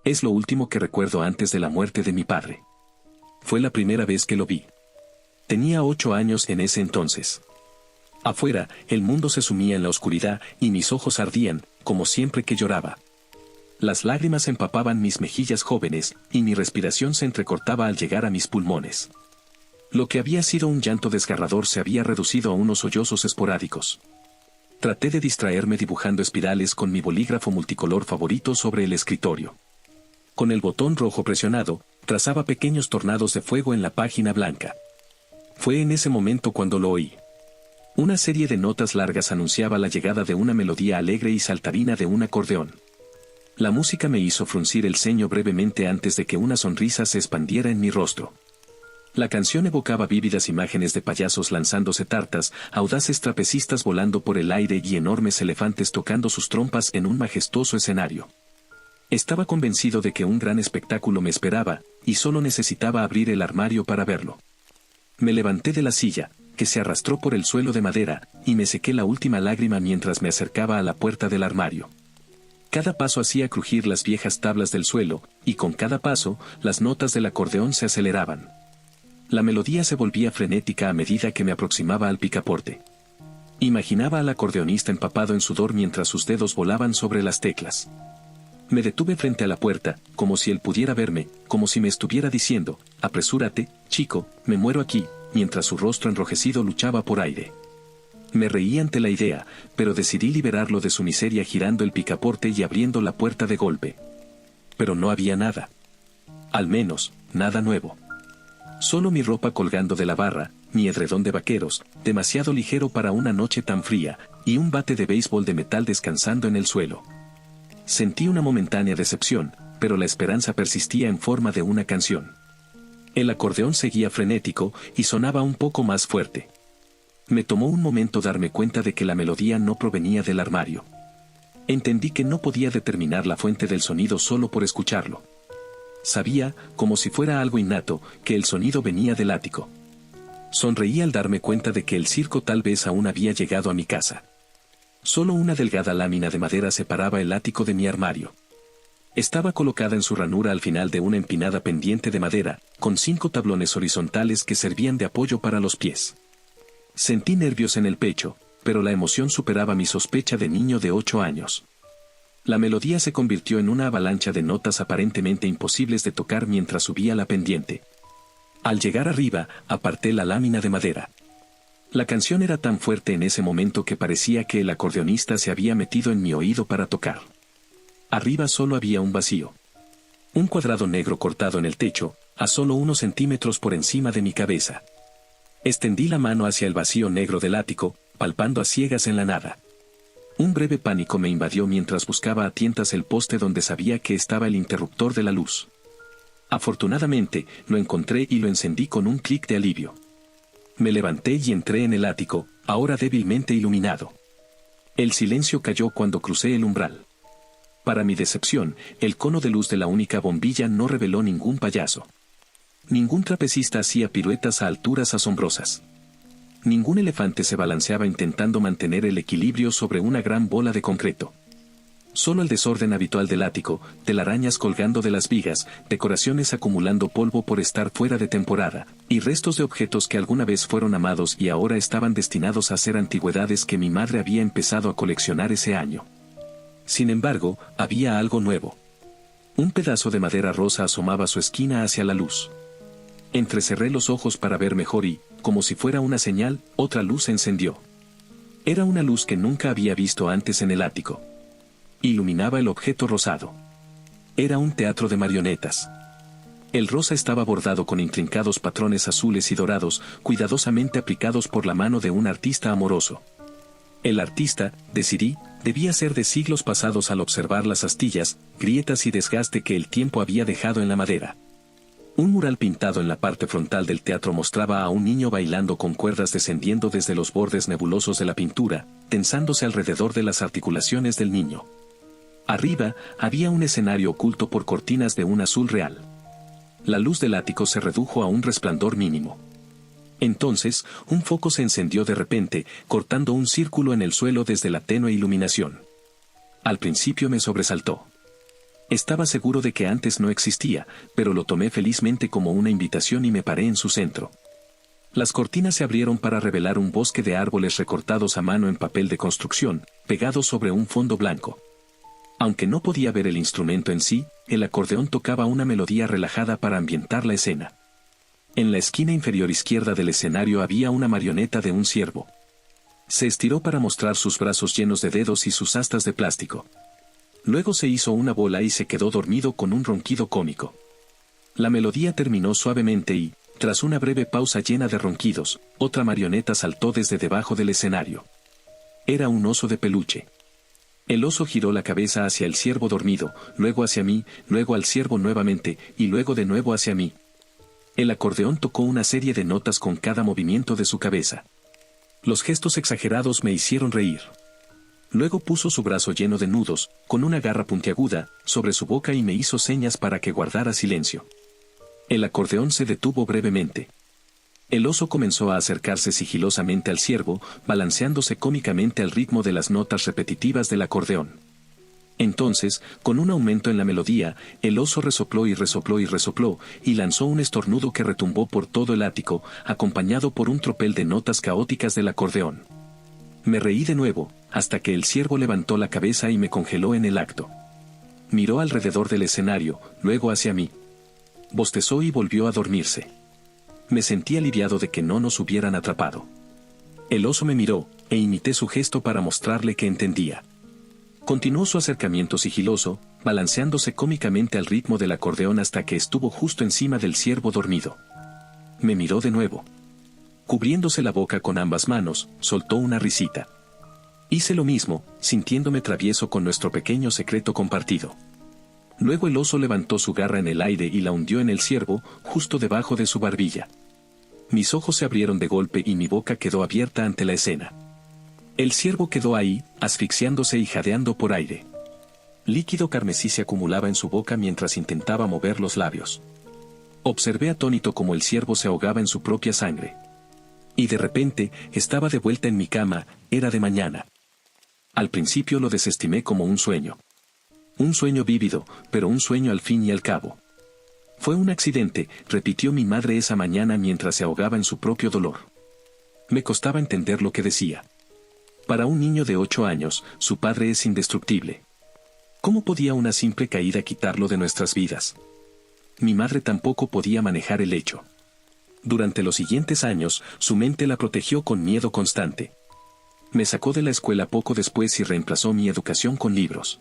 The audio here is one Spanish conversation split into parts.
Es lo último que recuerdo antes de la muerte de mi padre. Fue la primera vez que lo vi. Tenía 8 años en ese entonces. Afuera, el mundo se sumía en la oscuridad y mis ojos ardían, como siempre que lloraba. Las lágrimas empapaban mis mejillas jóvenes, y mi respiración se entrecortaba al llegar a mis pulmones. Lo que había sido un llanto desgarrador se había reducido a unos sollozos esporádicos. Traté de distraerme dibujando espirales con mi bolígrafo multicolor favorito sobre el escritorio. Con el botón rojo presionado, trazaba pequeños tornados de fuego en la página blanca. Fue en ese momento cuando lo oí. Una serie de notas largas anunciaba la llegada de una melodía alegre y saltarina de un acordeón. La música me hizo fruncir el ceño brevemente antes de que una sonrisa se expandiera en mi rostro. La canción evocaba vívidas imágenes de payasos lanzándose tartas, audaces trapecistas volando por el aire y enormes elefantes tocando sus trompas en un majestuoso escenario. Estaba convencido de que un gran espectáculo me esperaba, y solo necesitaba abrir el armario para verlo. Me levanté de la silla, que se arrastró por el suelo de madera, y me sequé la última lágrima mientras me acercaba a la puerta del armario. Cada paso hacía crujir las viejas tablas del suelo, y con cada paso, las notas del acordeón se aceleraban. La melodía se volvía frenética a medida que me aproximaba al picaporte. Imaginaba al acordeonista empapado en sudor mientras sus dedos volaban sobre las teclas. Me detuve frente a la puerta, como si él pudiera verme, como si me estuviera diciendo, apresúrate, chico, me muero aquí, mientras su rostro enrojecido luchaba por aire. Me reí ante la idea, pero decidí liberarlo de su miseria girando el picaporte y abriendo la puerta de golpe. Pero no había nada. Al menos, nada nuevo. Solo mi ropa colgando de la barra, mi edredón de vaqueros, demasiado ligero para una noche tan fría, y un bate de béisbol de metal descansando en el suelo. Sentí una momentánea decepción, pero la esperanza persistía en forma de una canción. El acordeón seguía frenético, y sonaba un poco más fuerte. Me tomó un momento darme cuenta de que la melodía no provenía del armario. Entendí que no podía determinar la fuente del sonido solo por escucharlo. Sabía, como si fuera algo innato, que el sonido venía del ático. Sonreí al darme cuenta de que el circo tal vez aún había llegado a mi casa. Solo una delgada lámina de madera separaba el ático de mi armario. Estaba colocada en su ranura al final de una empinada pendiente de madera, con 5 tablones horizontales que servían de apoyo para los pies. Sentí nervios en el pecho, pero la emoción superaba mi sospecha de niño de 8 años. La melodía se convirtió en una avalancha de notas aparentemente imposibles de tocar mientras subía la pendiente. Al llegar arriba, aparté la lámina de madera. La canción era tan fuerte en ese momento que parecía que el acordeonista se había metido en mi oído para tocar. Arriba solo había un vacío. Un cuadrado negro cortado en el techo, a solo unos centímetros por encima de mi cabeza. Extendí la mano hacia el vacío negro del ático, palpando a ciegas en la nada. Un breve pánico me invadió mientras buscaba a tientas el poste donde sabía que estaba el interruptor de la luz. Afortunadamente, lo encontré y lo encendí con un clic de alivio. Me levanté y entré en el ático, ahora débilmente iluminado. El silencio cayó cuando crucé el umbral. Para mi decepción, el cono de luz de la única bombilla no reveló ningún payaso. Ningún trapecista hacía piruetas a alturas asombrosas. Ningún elefante se balanceaba intentando mantener el equilibrio sobre una gran bola de concreto. Solo el desorden habitual del ático, telarañas colgando de las vigas, decoraciones acumulando polvo por estar fuera de temporada, y restos de objetos que alguna vez fueron amados y ahora estaban destinados a ser antigüedades que mi madre había empezado a coleccionar ese año. Sin embargo, había algo nuevo. Un pedazo de madera rosa asomaba su esquina hacia la luz. Entrecerré los ojos para ver mejor y, como si fuera una señal, otra luz se encendió. Era una luz que nunca había visto antes en el ático. Iluminaba el objeto rosado. Era un teatro de marionetas. El rosa estaba bordado con intrincados patrones azules y dorados, cuidadosamente aplicados por la mano de un artista amoroso. El artista, decidí, debía ser de siglos pasados al observar las astillas, grietas y desgaste que el tiempo había dejado en la madera. Un mural pintado en la parte frontal del teatro mostraba a un niño bailando con cuerdas descendiendo desde los bordes nebulosos de la pintura, tensándose alrededor de las articulaciones del niño. Arriba, había un escenario oculto por cortinas de un azul real. La luz del ático se redujo a un resplandor mínimo. Entonces, un foco se encendió de repente, cortando un círculo en el suelo desde la tenue iluminación. Al principio me sobresaltó. Estaba seguro de que antes no existía, pero lo tomé felizmente como una invitación y me paré en su centro. Las cortinas se abrieron para revelar un bosque de árboles recortados a mano en papel de construcción, pegados sobre un fondo blanco. Aunque no podía ver el instrumento en sí, el acordeón tocaba una melodía relajada para ambientar la escena. En la esquina inferior izquierda del escenario había una marioneta de un ciervo. Se estiró para mostrar sus brazos llenos de dedos y sus astas de plástico. Luego se hizo una bola y se quedó dormido con un ronquido cómico. La melodía terminó suavemente y, tras una breve pausa llena de ronquidos, otra marioneta saltó desde debajo del escenario. Era un oso de peluche. El oso giró la cabeza hacia el ciervo dormido, luego hacia mí, luego al ciervo nuevamente, y luego de nuevo hacia mí. El acordeón tocó una serie de notas con cada movimiento de su cabeza. Los gestos exagerados me hicieron reír. Luego puso su brazo lleno de nudos, con una garra puntiaguda, sobre su boca y me hizo señas para que guardara silencio. El acordeón se detuvo brevemente. El oso comenzó a acercarse sigilosamente al ciervo, balanceándose cómicamente al ritmo de las notas repetitivas del acordeón. Entonces, con un aumento en la melodía, el oso resopló y resopló y resopló, y lanzó un estornudo que retumbó por todo el ático, acompañado por un tropel de notas caóticas del acordeón. Me reí de nuevo, hasta que el ciervo levantó la cabeza y me congeló en el acto. Miró alrededor del escenario, luego hacia mí. Bostezó y volvió a dormirse. Me sentí aliviado de que no nos hubieran atrapado. El oso me miró, e imité su gesto para mostrarle que entendía. Continuó su acercamiento sigiloso, balanceándose cómicamente al ritmo del acordeón hasta que estuvo justo encima del ciervo dormido. Me miró de nuevo. Cubriéndose la boca con ambas manos, soltó una risita. Hice lo mismo, sintiéndome travieso con nuestro pequeño secreto compartido. Luego el oso levantó su garra en el aire y la hundió en el ciervo, justo debajo de su barbilla. Mis ojos se abrieron de golpe y mi boca quedó abierta ante la escena. El ciervo quedó ahí, asfixiándose y jadeando por aire. Líquido carmesí se acumulaba en su boca mientras intentaba mover los labios. Observé atónito cómo el ciervo se ahogaba en su propia sangre. Y de repente, estaba de vuelta en mi cama, era de mañana. Al principio lo desestimé como un sueño. Un sueño vívido, pero un sueño al fin y al cabo. Fue un accidente, repitió mi madre esa mañana mientras se ahogaba en su propio dolor. Me costaba entender lo que decía. Para un niño de 8 años, su padre es indestructible. ¿Cómo podía una simple caída quitarlo de nuestras vidas? Mi madre tampoco podía manejar el hecho. Durante los siguientes años, su mente la protegió con miedo constante. Me sacó de la escuela poco después y reemplazó mi educación con libros.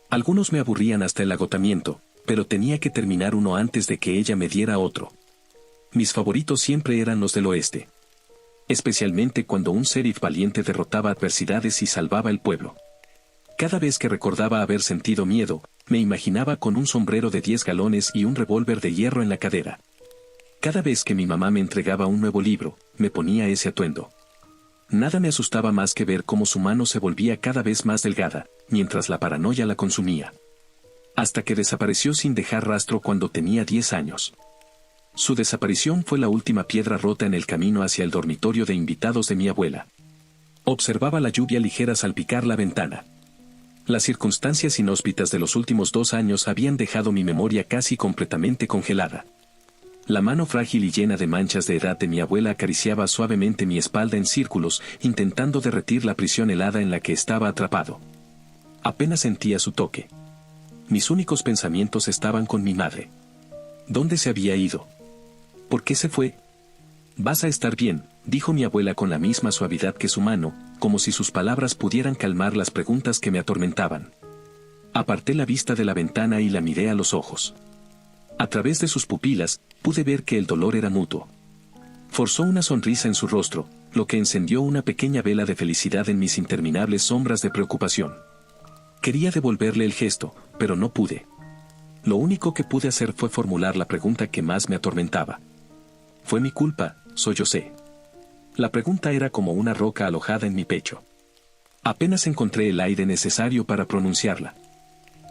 Algunos me aburrían hasta el agotamiento, pero tenía que terminar uno antes de que ella me diera otro. Mis favoritos siempre eran los del oeste. Especialmente cuando un sheriff valiente derrotaba adversidades y salvaba el pueblo. Cada vez que recordaba haber sentido miedo, me imaginaba con un sombrero de 10 galones y un revólver de hierro en la cadera. Cada vez que mi mamá me entregaba un nuevo libro, me ponía ese atuendo. Nada me asustaba más que ver cómo su mano se volvía cada vez más delgada, mientras la paranoia la consumía. Hasta que desapareció sin dejar rastro cuando tenía 10 años. Su desaparición fue la última piedra rota en el camino hacia el dormitorio de invitados de mi abuela. Observaba la lluvia ligera salpicar la ventana. Las circunstancias inhóspitas de los últimos 2 años habían dejado mi memoria casi completamente congelada. La mano frágil y llena de manchas de edad de mi abuela acariciaba suavemente mi espalda en círculos, intentando derretir la prisión helada en la que estaba atrapado. Apenas sentía su toque. Mis únicos pensamientos estaban con mi madre. ¿Dónde se había ido? ¿Por qué se fue? Vas a estar bien, dijo mi abuela con la misma suavidad que su mano, como si sus palabras pudieran calmar las preguntas que me atormentaban. Aparté la vista de la ventana y la miré a los ojos. A través de sus pupilas, pude ver que el dolor era mutuo. Forzó una sonrisa en su rostro, lo que encendió una pequeña vela de felicidad en mis interminables sombras de preocupación. Quería devolverle el gesto, pero no pude. Lo único que pude hacer fue formular la pregunta que más me atormentaba. Fue mi culpa, sollocé. La pregunta era como una roca alojada en mi pecho. Apenas encontré el aire necesario para pronunciarla.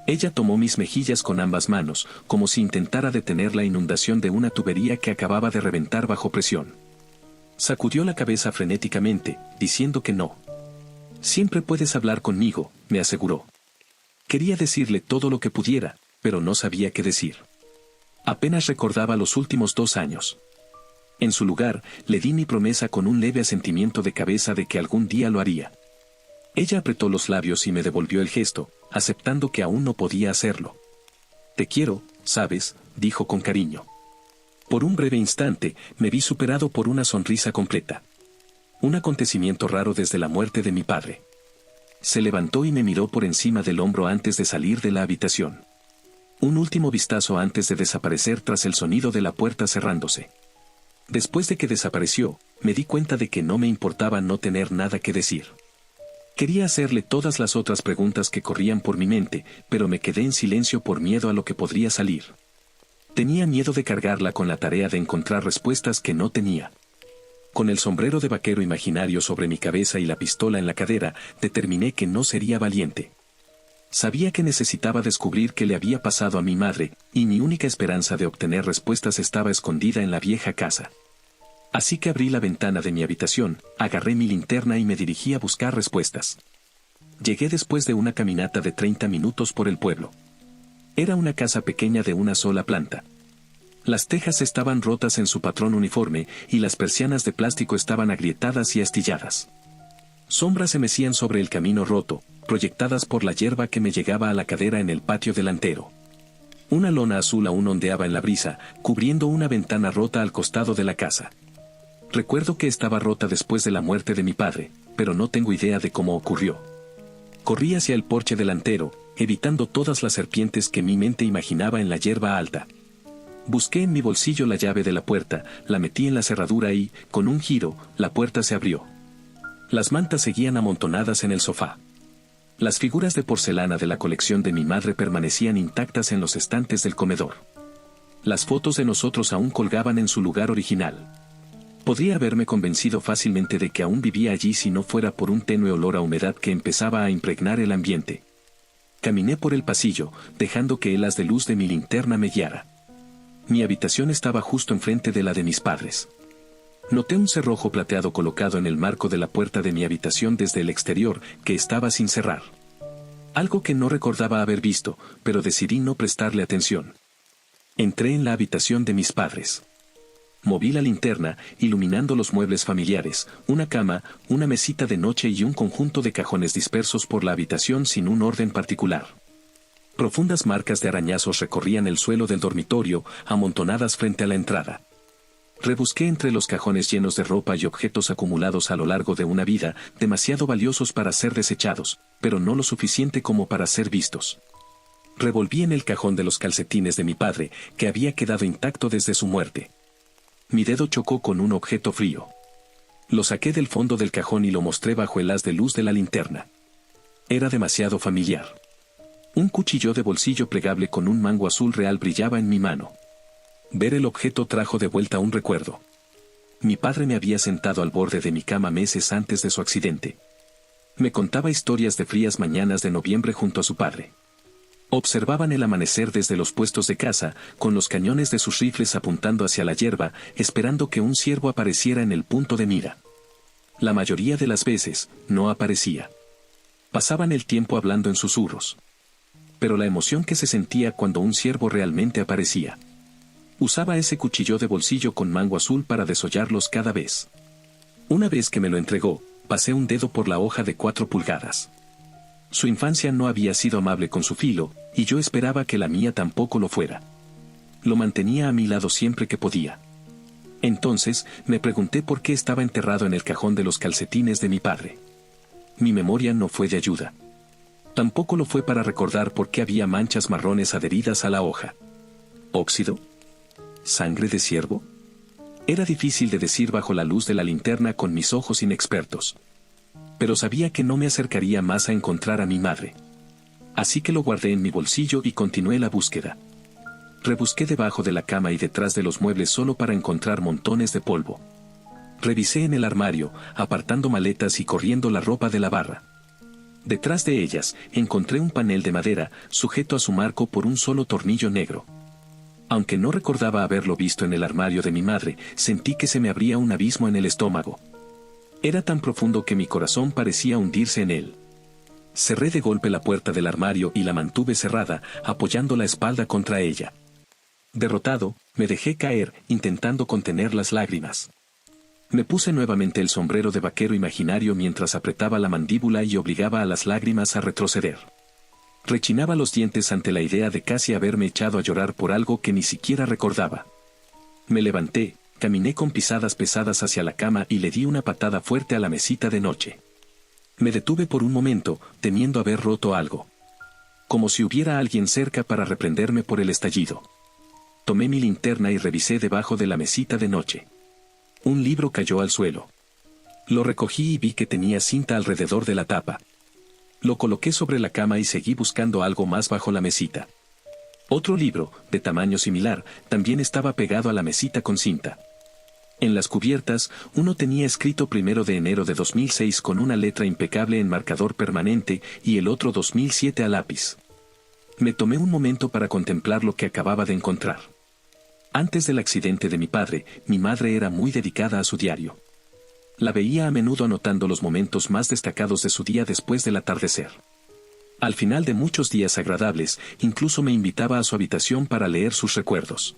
Ella tomó mis mejillas con ambas manos, como si intentara detener la inundación de una tubería que acababa de reventar bajo presión. Sacudió la cabeza frenéticamente, diciendo que no. Siempre puedes hablar conmigo, me aseguró. Quería decirle todo lo que pudiera, pero no sabía qué decir. Apenas recordaba los últimos 2 años. En su lugar, le di mi promesa con un leve asentimiento de cabeza de que algún día lo haría. Ella apretó los labios y me devolvió el gesto, aceptando que aún no podía hacerlo. «Te quiero, ¿sabes?», dijo con cariño. Por un breve instante, me vi superado por una sonrisa completa. Un acontecimiento raro desde la muerte de mi padre. Se levantó y me miró por encima del hombro antes de salir de la habitación. Un último vistazo antes de desaparecer tras el sonido de la puerta cerrándose. Después de que desapareció, me di cuenta de que no me importaba no tener nada que decir. Quería hacerle todas las otras preguntas que corrían por mi mente, pero me quedé en silencio por miedo a lo que podría salir. Tenía miedo de cargarla con la tarea de encontrar respuestas que no tenía. Con el sombrero de vaquero imaginario sobre mi cabeza y la pistola en la cadera, determiné que no sería valiente. Sabía que necesitaba descubrir qué le había pasado a mi madre, y mi única esperanza de obtener respuestas estaba escondida en la vieja casa. Así que abrí la ventana de mi habitación, agarré mi linterna y me dirigí a buscar respuestas. Llegué después de una caminata de 30 minutos por el pueblo. Era una casa pequeña de una sola planta. Las tejas estaban rotas en su patrón uniforme, y las persianas de plástico estaban agrietadas y astilladas. Sombras se mecían sobre el camino roto, proyectadas por la hierba que me llegaba a la cadera en el patio delantero. Una lona azul aún ondeaba en la brisa, cubriendo una ventana rota al costado de la casa. Recuerdo que estaba rota después de la muerte de mi padre, pero no tengo idea de cómo ocurrió. Corrí hacia el porche delantero, evitando todas las serpientes que mi mente imaginaba en la hierba alta. Busqué en mi bolsillo la llave de la puerta, la metí en la cerradura y, con un giro, la puerta se abrió. Las mantas seguían amontonadas en el sofá. Las figuras de porcelana de la colección de mi madre permanecían intactas en los estantes del comedor. Las fotos de nosotros aún colgaban en su lugar original. Podría haberme convencido fácilmente de que aún vivía allí si no fuera por un tenue olor a humedad que empezaba a impregnar el ambiente. Caminé por el pasillo, dejando que el haz de luz de mi linterna me guiara. Mi habitación estaba justo enfrente de la de mis padres. Noté un cerrojo plateado colocado en el marco de la puerta de mi habitación desde el exterior, que estaba sin cerrar. Algo que no recordaba haber visto, pero decidí no prestarle atención. Entré en la habitación de mis padres. Moví la linterna, iluminando los muebles familiares, una cama, una mesita de noche y un conjunto de cajones dispersos por la habitación sin un orden particular. Profundas marcas de arañazos recorrían el suelo del dormitorio, amontonadas frente a la entrada. Rebusqué entre los cajones llenos de ropa y objetos acumulados a lo largo de una vida, demasiado valiosos para ser desechados, pero no lo suficiente como para ser vistos. Revolví en el cajón de los calcetines de mi padre, que había quedado intacto desde su muerte. Mi dedo chocó con un objeto frío. Lo saqué del fondo del cajón y lo mostré bajo el haz de luz de la linterna. Era demasiado familiar. Un cuchillo de bolsillo plegable con un mango azul real brillaba en mi mano. Ver el objeto trajo de vuelta un recuerdo. Mi padre me había sentado al borde de mi cama meses antes de su accidente. Me contaba historias de frías mañanas de noviembre junto a su padre. Observaban el amanecer desde los puestos de caza, con los cañones de sus rifles apuntando hacia la hierba, esperando que un ciervo apareciera en el punto de mira. La mayoría de las veces, no aparecía. Pasaban el tiempo hablando en susurros. Pero la emoción que se sentía cuando un ciervo realmente aparecía. Usaba ese cuchillo de bolsillo con mango azul para desollarlos cada vez. Una vez que me lo entregó, pasé un dedo por la hoja de 4 pulgadas. Su infancia no había sido amable con su filo, y yo esperaba que la mía tampoco lo fuera. Lo mantenía a mi lado siempre que podía. Entonces, me pregunté por qué estaba enterrado en el cajón de los calcetines de mi padre. Mi memoria no fue de ayuda. Tampoco lo fue para recordar por qué había manchas marrones adheridas a la hoja. ¿Óxido? ¿Sangre de ciervo? Era difícil de decir bajo la luz de la linterna con mis ojos inexpertos. Pero sabía que no me acercaría más a encontrar a mi madre. Así que lo guardé en mi bolsillo y continué la búsqueda. Rebusqué debajo de la cama y detrás de los muebles solo para encontrar montones de polvo. Revisé en el armario, apartando maletas y corriendo la ropa de la barra. Detrás de ellas, encontré un panel de madera, sujeto a su marco por un solo tornillo negro. Aunque no recordaba haberlo visto en el armario de mi madre, sentí que se me abría un abismo en el estómago. Era tan profundo que mi corazón parecía hundirse en él. Cerré de golpe la puerta del armario y la mantuve cerrada, apoyando la espalda contra ella. Derrotado, me dejé caer, intentando contener las lágrimas. Me puse nuevamente el sombrero de vaquero imaginario mientras apretaba la mandíbula y obligaba a las lágrimas a retroceder. Rechinaba los dientes ante la idea de casi haberme echado a llorar por algo que ni siquiera recordaba. Me levanté, caminé con pisadas pesadas hacia la cama y le di una patada fuerte a la mesita de noche. Me detuve por un momento, temiendo haber roto algo. Como si hubiera alguien cerca para reprenderme por el estallido. Tomé mi linterna y revisé debajo de la mesita de noche. Un libro cayó al suelo. Lo recogí y vi que tenía cinta alrededor de la tapa. Lo coloqué sobre la cama y seguí buscando algo más bajo la mesita. Otro libro, de tamaño similar, también estaba pegado a la mesita con cinta. En las cubiertas, uno tenía escrito 1 de enero de 2006 con una letra impecable en marcador permanente y el otro 2007 a lápiz. Me tomé un momento para contemplar lo que acababa de encontrar. Antes del accidente de mi padre, mi madre era muy dedicada a su diario. La veía a menudo anotando los momentos más destacados de su día después del atardecer. Al final de muchos días agradables, incluso me invitaba a su habitación para leer sus recuerdos.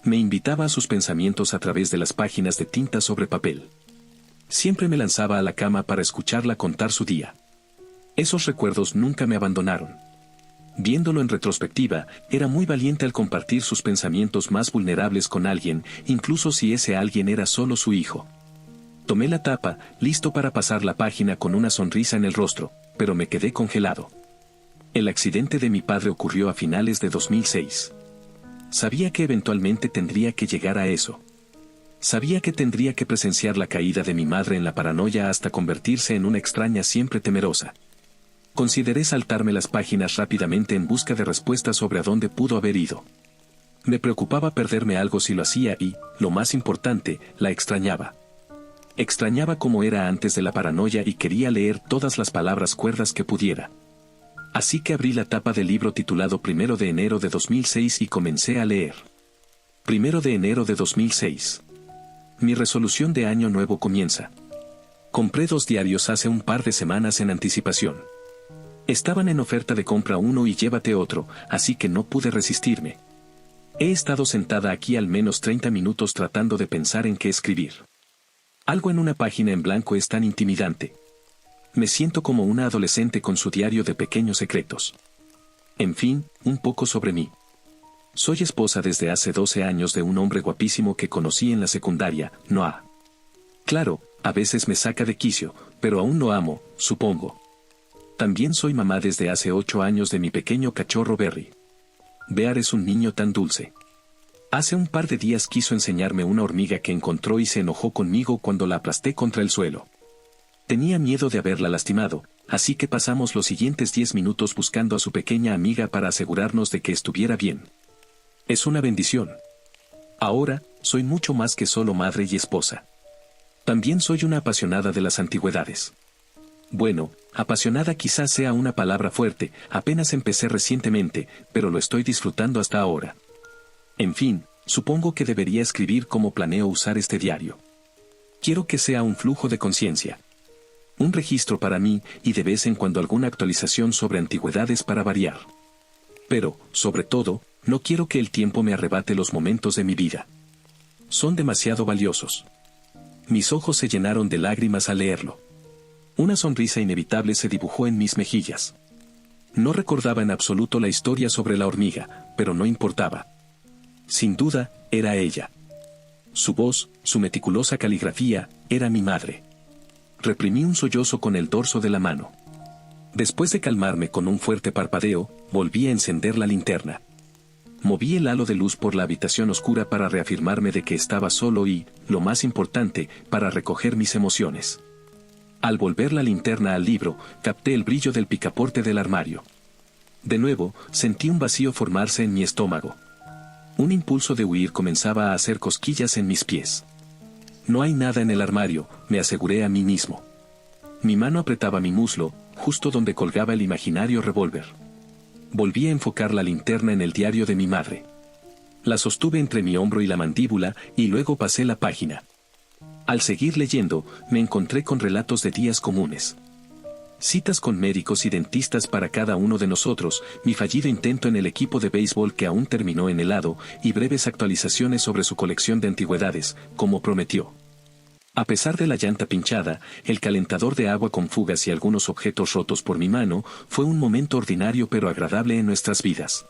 Me invitaba a sus pensamientos a través de las páginas de tinta sobre papel. Siempre me lanzaba a la cama para escucharla contar su día. Esos recuerdos nunca me abandonaron. Viéndolo en retrospectiva, era muy valiente al compartir sus pensamientos más vulnerables con alguien, incluso si ese alguien era solo su hijo. Tomé la tapa, listo para pasar la página con una sonrisa en el rostro, pero me quedé congelado. El accidente de mi padre ocurrió a finales de 2006. Sabía que eventualmente tendría que llegar a eso. Sabía que tendría que presenciar la caída de mi madre en la paranoia hasta convertirse en una extraña siempre temerosa. Consideré saltarme las páginas rápidamente en busca de respuestas sobre a dónde pudo haber ido. Me preocupaba perderme algo si lo hacía y, lo más importante, la extrañaba. Extrañaba cómo era antes de la paranoia y quería leer todas las palabras cuerdas que pudiera. Así que abrí la tapa del libro titulado 1 de enero de 2006 y comencé a leer. 1 de enero de 2006. Mi resolución de año nuevo comienza. Compré 2 diarios hace un par de semanas en anticipación. Estaban en oferta de compra uno y llévate otro, así que no pude resistirme. He estado sentada aquí al menos 30 minutos tratando de pensar en qué escribir. Algo en una página en blanco es tan intimidante. Me siento como una adolescente con su diario de pequeños secretos. En fin, un poco sobre mí. Soy esposa desde hace 12 años de un hombre guapísimo que conocí en la secundaria, Noah. Claro, a veces me saca de quicio, pero aún lo amo, supongo. También soy mamá desde hace 8 años de mi pequeño cachorro Berry. Bear es un niño tan dulce. Hace un par de días quiso enseñarme una hormiga que encontró y se enojó conmigo cuando la aplasté contra el suelo. Tenía miedo de haberla lastimado, así que pasamos los siguientes 10 minutos buscando a su pequeña amiga para asegurarnos de que estuviera bien. Es una bendición. Ahora, soy mucho más que solo madre y esposa. También soy una apasionada de las antigüedades. Bueno, apasionada quizás sea una palabra fuerte, apenas empecé recientemente, pero lo estoy disfrutando hasta ahora. En fin, supongo que debería escribir cómo planeo usar este diario. Quiero que sea un flujo de conciencia. Un registro para mí, y de vez en cuando alguna actualización sobre antigüedades para variar. Pero, sobre todo, no quiero que el tiempo me arrebate los momentos de mi vida. Son demasiado valiosos. Mis ojos se llenaron de lágrimas al leerlo. Una sonrisa inevitable se dibujó en mis mejillas. No recordaba en absoluto la historia sobre la hormiga, pero no importaba. Sin duda, era ella. Su voz, su meticulosa caligrafía, era mi madre. Reprimí un sollozo con el dorso de la mano. Después de calmarme con un fuerte parpadeo, volví a encender la linterna. Moví el halo de luz por la habitación oscura para reafirmarme de que estaba solo y, lo más importante, para recoger mis emociones. Al volver la linterna al libro, capté el brillo del picaporte del armario. De nuevo, sentí un vacío formarse en mi estómago. Un impulso de huir comenzaba a hacer cosquillas en mis pies. No hay nada en el armario, me aseguré a mí mismo. Mi mano apretaba mi muslo, justo donde colgaba el imaginario revólver. Volví a enfocar la linterna en el diario de mi madre. La sostuve entre mi hombro y la mandíbula, y luego pasé la página. Al seguir leyendo, me encontré con relatos de días comunes. Citas con médicos y dentistas para cada uno de nosotros, mi fallido intento en el equipo de béisbol que aún terminó en helado, y breves actualizaciones sobre su colección de antigüedades, como prometió. A pesar de la llanta pinchada, el calentador de agua con fugas y algunos objetos rotos por mi mano, fue un momento ordinario pero agradable en nuestras vidas.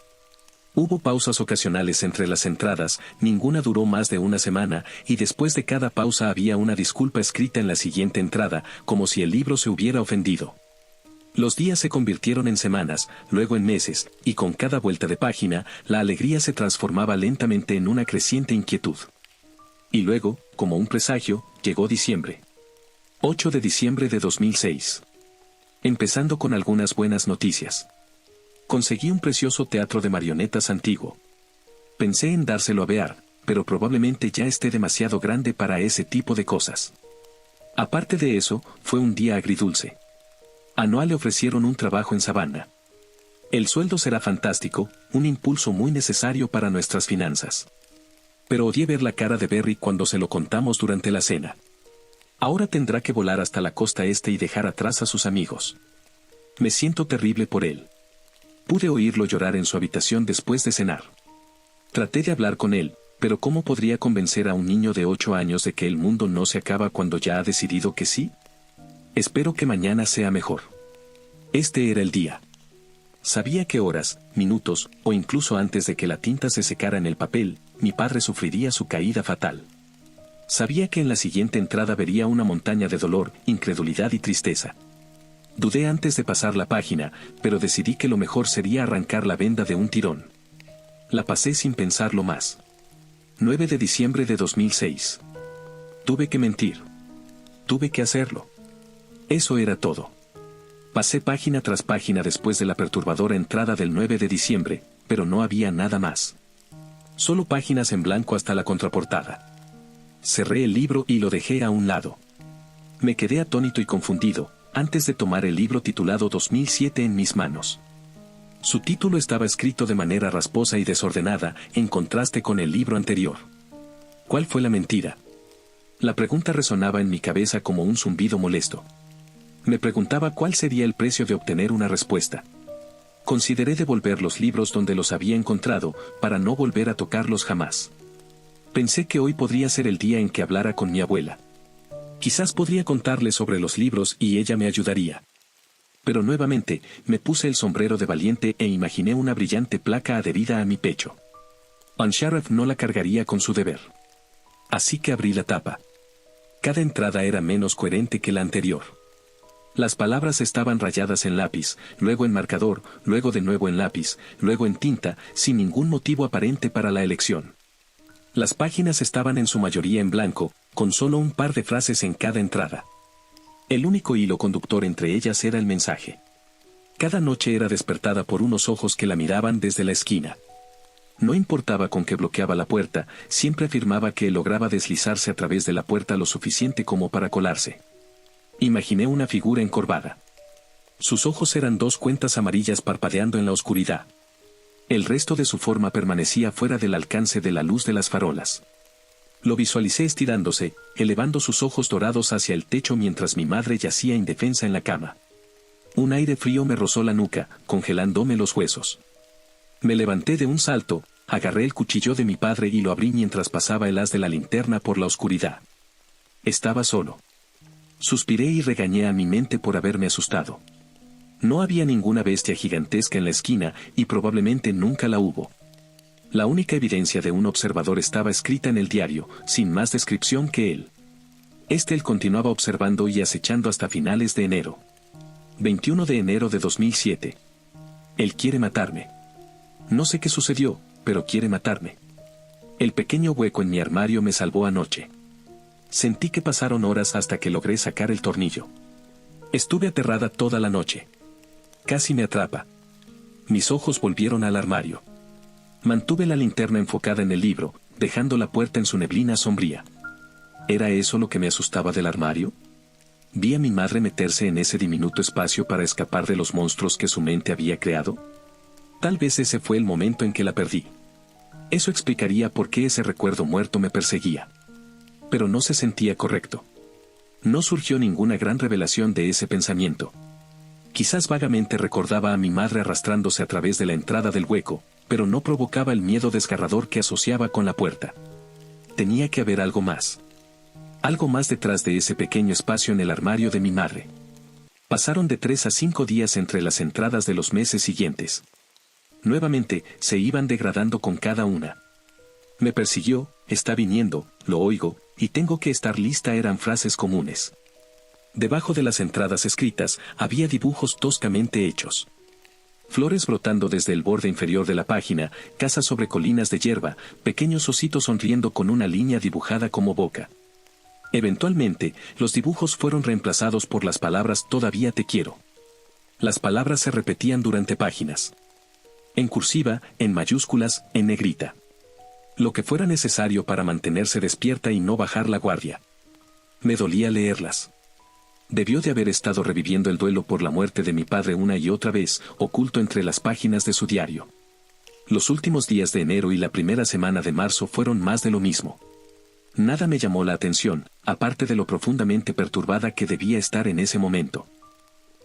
Hubo pausas ocasionales entre las entradas, ninguna duró más de una semana, y después de cada pausa había una disculpa escrita en la siguiente entrada, como si el libro se hubiera ofendido. Los días se convirtieron en semanas, luego en meses, y con cada vuelta de página, la alegría se transformaba lentamente en una creciente inquietud. Y luego, como un presagio, llegó diciembre. 8 de diciembre de 2006. Empezando con algunas buenas noticias. Conseguí un precioso teatro de marionetas antiguo. Pensé en dárselo a Bear, pero probablemente ya esté demasiado grande para ese tipo de cosas. Aparte de eso, fue un día agridulce. A Noah le ofrecieron un trabajo en Savannah. El sueldo será fantástico, un impulso muy necesario para nuestras finanzas. Pero odié ver la cara de Berry cuando se lo contamos durante la cena. Ahora tendrá que volar hasta la costa este y dejar atrás a sus amigos. Me siento terrible por él. Pude oírlo llorar en su habitación después de cenar. Traté de hablar con él, pero ¿cómo podría convencer a un niño de 8 años de que el mundo no se acaba cuando ya ha decidido que sí? Espero que mañana sea mejor. Este era el día. Sabía que horas, minutos, o incluso antes de que la tinta se secara en el papel, mi padre sufriría su caída fatal. Sabía que en la siguiente entrada vería una montaña de dolor, incredulidad y tristeza. Dudé antes de pasar la página, pero decidí que lo mejor sería arrancar la venda de un tirón. La pasé sin pensarlo más. 9 de diciembre de 2006. Tuve que mentir. Tuve que hacerlo. Eso era todo. Pasé página tras página después de la perturbadora entrada del 9 de diciembre, pero no había nada más. Solo páginas en blanco hasta la contraportada. Cerré el libro y lo dejé a un lado. Me quedé atónito y confundido, antes de tomar el libro titulado 2007 en mis manos. Su título estaba escrito de manera rasposa y desordenada, en contraste con el libro anterior. ¿Cuál fue la mentira? La pregunta resonaba en mi cabeza como un zumbido molesto. Me preguntaba cuál sería el precio de obtener una respuesta. Consideré devolver los libros donde los había encontrado, para no volver a tocarlos jamás. Pensé que hoy podría ser el día en que hablara con mi abuela. Quizás podría contarle sobre los libros y ella me ayudaría. Pero nuevamente, me puse el sombrero de valiente e imaginé una brillante placa adherida a mi pecho. Ansharaf no la cargaría con su deber. Así que abrí la tapa. Cada entrada era menos coherente que la anterior. Las palabras estaban rayadas en lápiz, luego en marcador, luego de nuevo en lápiz, luego en tinta, sin ningún motivo aparente para la elección. Las páginas estaban en su mayoría en blanco, con solo un par de frases en cada entrada. El único hilo conductor entre ellas era el mensaje. Cada noche era despertada por unos ojos que la miraban desde la esquina. No importaba con qué bloqueaba la puerta, siempre afirmaba que lograba deslizarse a través de la puerta lo suficiente como para colarse. Imaginé una figura encorvada. Sus ojos eran 2 cuentas amarillas parpadeando en la oscuridad. El resto de su forma permanecía fuera del alcance de la luz de las farolas. Lo visualicé estirándose, elevando sus ojos dorados hacia el techo mientras mi madre yacía indefensa en la cama. Un aire frío me rozó la nuca, congelándome los huesos. Me levanté de un salto, agarré el cuchillo de mi padre y lo abrí mientras pasaba el haz de la linterna por la oscuridad. Estaba solo. Suspiré y regañé a mi mente por haberme asustado. No había ninguna bestia gigantesca en la esquina, y probablemente nunca la hubo. La única evidencia de un observador estaba escrita en el diario, sin más descripción que él. Él continuaba observando y acechando hasta finales de enero. 21 de enero de 2007. Él quiere matarme. No sé qué sucedió, pero quiere matarme. El pequeño hueco en mi armario me salvó anoche. Sentí que pasaron horas hasta que logré sacar el tornillo. Estuve aterrada toda la noche. Casi me atrapa. Mis ojos volvieron al armario. Mantuve la linterna enfocada en el libro, dejando la puerta en su neblina sombría. ¿Era eso lo que me asustaba del armario? ¿Vi a mi madre meterse en ese diminuto espacio para escapar de los monstruos que su mente había creado? Tal vez ese fue el momento en que la perdí. Eso explicaría por qué ese recuerdo muerto me perseguía. Pero no se sentía correcto. No surgió ninguna gran revelación de ese pensamiento. Quizás vagamente recordaba a mi madre arrastrándose a través de la entrada del hueco, pero no provocaba el miedo desgarrador que asociaba con la puerta. Tenía que haber algo más. Algo más detrás de ese pequeño espacio en el armario de mi madre. Pasaron de 3 a 5 días entre las entradas de los meses siguientes. Nuevamente, se iban degradando con cada una. Me persiguió, está viniendo, lo oigo, y tengo que estar lista eran frases comunes. Debajo de las entradas escritas, había dibujos toscamente hechos. Flores brotando desde el borde inferior de la página, casas sobre colinas de hierba, pequeños ositos sonriendo con una línea dibujada como boca. Eventualmente, los dibujos fueron reemplazados por las palabras "todavía te quiero". Las palabras se repetían durante páginas. En cursiva, en mayúsculas, en negrita. Lo que fuera necesario para mantenerse despierta y no bajar la guardia. Me dolía leerlas. Debió de haber estado reviviendo el duelo por la muerte de mi padre una y otra vez, oculto entre las páginas de su diario. Los últimos días de enero y la primera semana de marzo fueron más de lo mismo. Nada me llamó la atención, aparte de lo profundamente perturbada que debía estar en ese momento.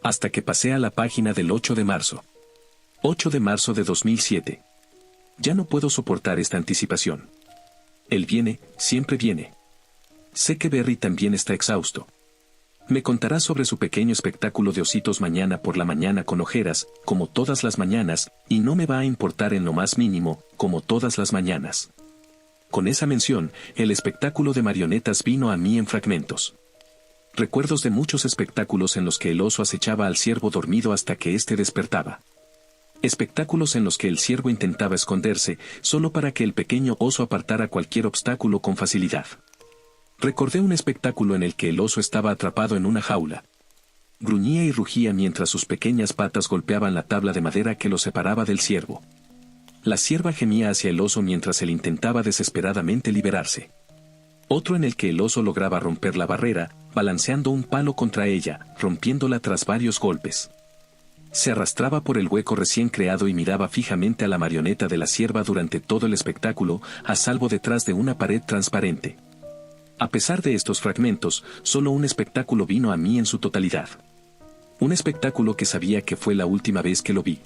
Hasta que pasé a la página del 8 de marzo. 8 de marzo de 2007. Ya no puedo soportar esta anticipación. Él viene, siempre viene. Sé que Berry también está exhausto. Me contará sobre su pequeño espectáculo de ositos mañana por la mañana con ojeras, como todas las mañanas, y no me va a importar en lo más mínimo, como todas las mañanas. Con esa mención, el espectáculo de marionetas vino a mí en fragmentos. Recuerdos de muchos espectáculos en los que el oso acechaba al ciervo dormido hasta que éste despertaba. Espectáculos en los que el ciervo intentaba esconderse, solo para que el pequeño oso apartara cualquier obstáculo con facilidad. Recordé un espectáculo en el que el oso estaba atrapado en una jaula. Gruñía y rugía mientras sus pequeñas patas golpeaban la tabla de madera que lo separaba del ciervo. La cierva gemía hacia el oso mientras él intentaba desesperadamente liberarse. Otro en el que el oso lograba romper la barrera, balanceando un palo contra ella, rompiéndola tras varios golpes. Se arrastraba por el hueco recién creado y miraba fijamente a la marioneta de la cierva durante todo el espectáculo, a salvo detrás de una pared transparente. A pesar de estos fragmentos, solo un espectáculo vino a mí en su totalidad. Un espectáculo que sabía que fue la última vez que lo vi.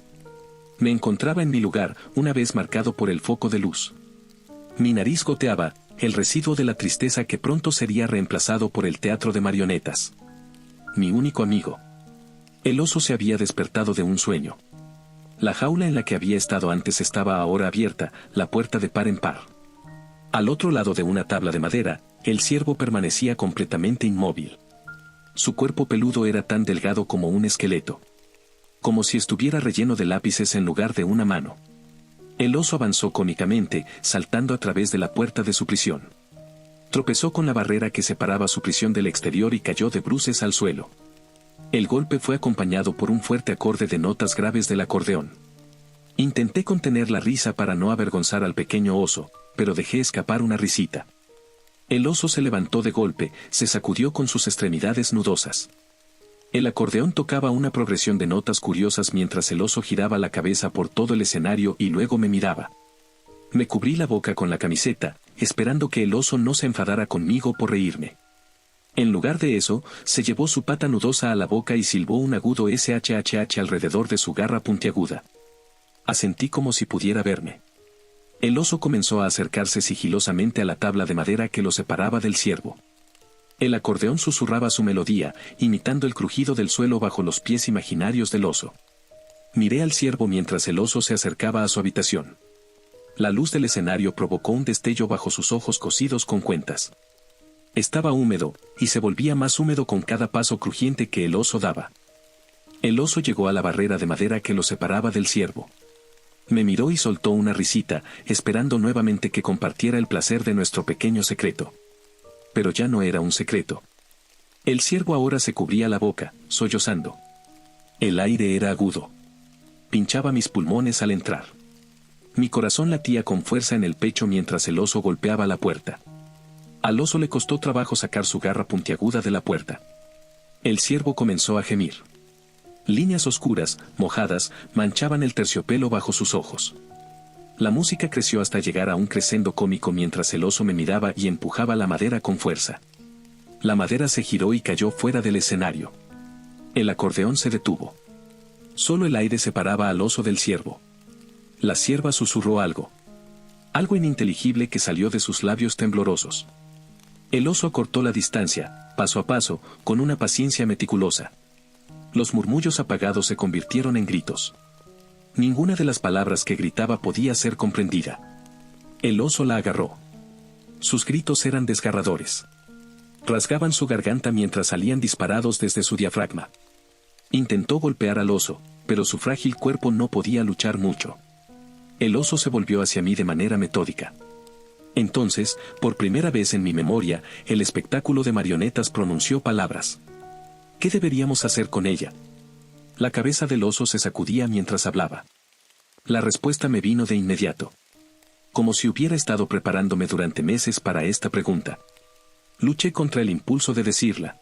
Me encontraba en mi lugar, una vez marcado por el foco de luz. Mi nariz goteaba, el residuo de la tristeza que pronto sería reemplazado por el teatro de marionetas. Mi único amigo. El oso se había despertado de un sueño. La jaula en la que había estado antes estaba ahora abierta, la puerta de par en par. Al otro lado de una tabla de madera, el ciervo permanecía completamente inmóvil. Su cuerpo peludo era tan delgado como un esqueleto. Como si estuviera relleno de lápices en lugar de una mano. El oso avanzó cómicamente, saltando a través de la puerta de su prisión. Tropezó con la barrera que separaba su prisión del exterior y cayó de bruces al suelo. El golpe fue acompañado por un fuerte acorde de notas graves del acordeón. Intenté contener la risa para no avergonzar al pequeño oso, pero dejé escapar una risita. El oso se levantó de golpe, se sacudió con sus extremidades nudosas. El acordeón tocaba una progresión de notas curiosas mientras el oso giraba la cabeza por todo el escenario y luego me miraba. Me cubrí la boca con la camiseta, esperando que el oso no se enfadara conmigo por reírme. En lugar de eso, se llevó su pata nudosa a la boca y silbó un agudo shhh alrededor de su garra puntiaguda. Asentí como si pudiera verme. El oso comenzó a acercarse sigilosamente a la tabla de madera que lo separaba del ciervo. El acordeón susurraba su melodía, imitando el crujido del suelo bajo los pies imaginarios del oso. Miré al ciervo mientras el oso se acercaba a su habitación. La luz del escenario provocó un destello bajo sus ojos cosidos con cuentas. Estaba húmedo, y se volvía más húmedo con cada paso crujiente que el oso daba. El oso llegó a la barrera de madera que lo separaba del ciervo. Me miró y soltó una risita, esperando nuevamente que compartiera el placer de nuestro pequeño secreto. Pero ya no era un secreto. El ciervo ahora se cubría la boca, sollozando. El aire era agudo. Pinchaba mis pulmones al entrar. Mi corazón latía con fuerza en el pecho mientras el oso golpeaba la puerta. Al oso le costó trabajo sacar su garra puntiaguda de la puerta. El ciervo comenzó a gemir. Líneas oscuras, mojadas, manchaban el terciopelo bajo sus ojos. La música creció hasta llegar a un crescendo cómico mientras el oso me miraba y empujaba la madera con fuerza. La madera se giró y cayó fuera del escenario. El acordeón se detuvo. Solo el aire separaba al oso del ciervo. La cierva susurró algo. Algo ininteligible que salió de sus labios temblorosos. El oso acortó la distancia, paso a paso, con una paciencia meticulosa. Los murmullos apagados se convirtieron en gritos. Ninguna de las palabras que gritaba podía ser comprendida. El oso la agarró. Sus gritos eran desgarradores. Rasgaban su garganta mientras salían disparados desde su diafragma. Intentó golpear al oso, pero su frágil cuerpo no podía luchar mucho. El oso se volvió hacia mí de manera metódica. Entonces, por primera vez en mi memoria, el espectáculo de marionetas pronunció palabras. ¿Qué deberíamos hacer con ella? La cabeza del oso se sacudía mientras hablaba. La respuesta me vino de inmediato. Como si hubiera estado preparándome durante meses para esta pregunta. Luché contra el impulso de decirla.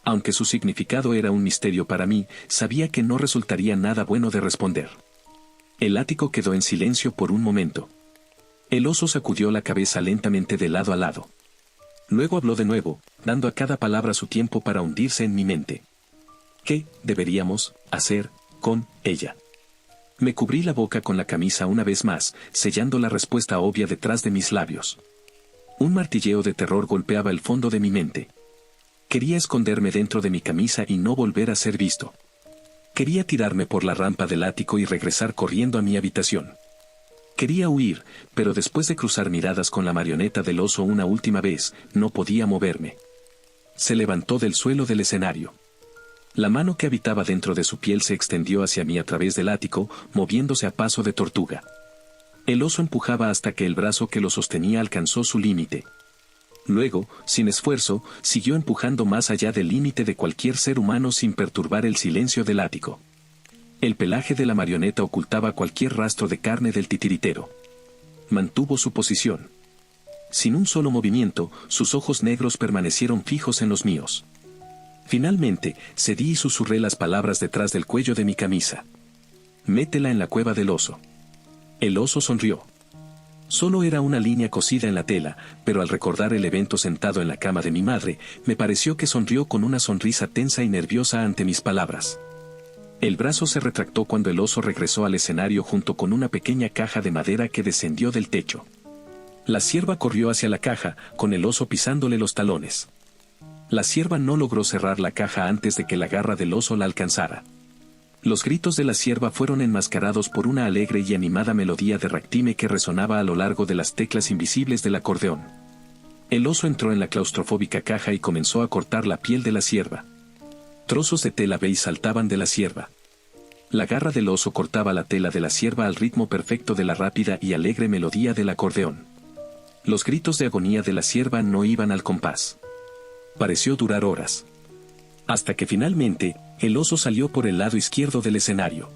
Aunque su significado era un misterio para mí, sabía que no resultaría nada bueno de responder. El látigo quedó en silencio por un momento. El oso sacudió la cabeza lentamente de lado a lado. Luego habló de nuevo, dando a cada palabra su tiempo para hundirse en mi mente. ¿Qué deberíamos hacer con ella? Me cubrí la boca con la camisa una vez más, sellando la respuesta obvia detrás de mis labios. Un martilleo de terror golpeaba el fondo de mi mente. Quería esconderme dentro de mi camisa y no volver a ser visto. Quería tirarme por la rampa del ático y regresar corriendo a mi habitación. Quería huir, pero después de cruzar miradas con la marioneta del oso una última vez, no podía moverme. Se levantó del suelo del escenario. La mano que habitaba dentro de su piel se extendió hacia mí a través del ático, moviéndose a paso de tortuga. El oso empujaba hasta que el brazo que lo sostenía alcanzó su límite. Luego, sin esfuerzo, siguió empujando más allá del límite de cualquier ser humano sin perturbar el silencio del ático. El pelaje de la marioneta ocultaba cualquier rastro de carne del titiritero. Mantuvo su posición. Sin un solo movimiento, sus ojos negros permanecieron fijos en los míos. Finalmente, cedí y susurré las palabras detrás del cuello de mi camisa. Métela en la cueva del oso. El oso sonrió. Solo era una línea cosida en la tela, pero al recordar el evento sentado en la cama de mi madre, me pareció que sonrió con una sonrisa tensa y nerviosa ante mis palabras. El brazo se retractó cuando el oso regresó al escenario junto con una pequeña caja de madera que descendió del techo. La cierva corrió hacia la caja, con el oso pisándole los talones. La cierva no logró cerrar la caja antes de que la garra del oso la alcanzara. Los gritos de la cierva fueron enmascarados por una alegre y animada melodía de ragtime que resonaba a lo largo de las teclas invisibles del acordeón. El oso entró en la claustrofóbica caja y comenzó a cortar la piel de la cierva. Trozos de tela beige saltaban de la cierva. La garra del oso cortaba la tela de la cierva al ritmo perfecto de la rápida y alegre melodía del acordeón. Los gritos de agonía de la cierva no iban al compás. Pareció durar horas. Hasta que finalmente, el oso salió por el lado izquierdo del escenario.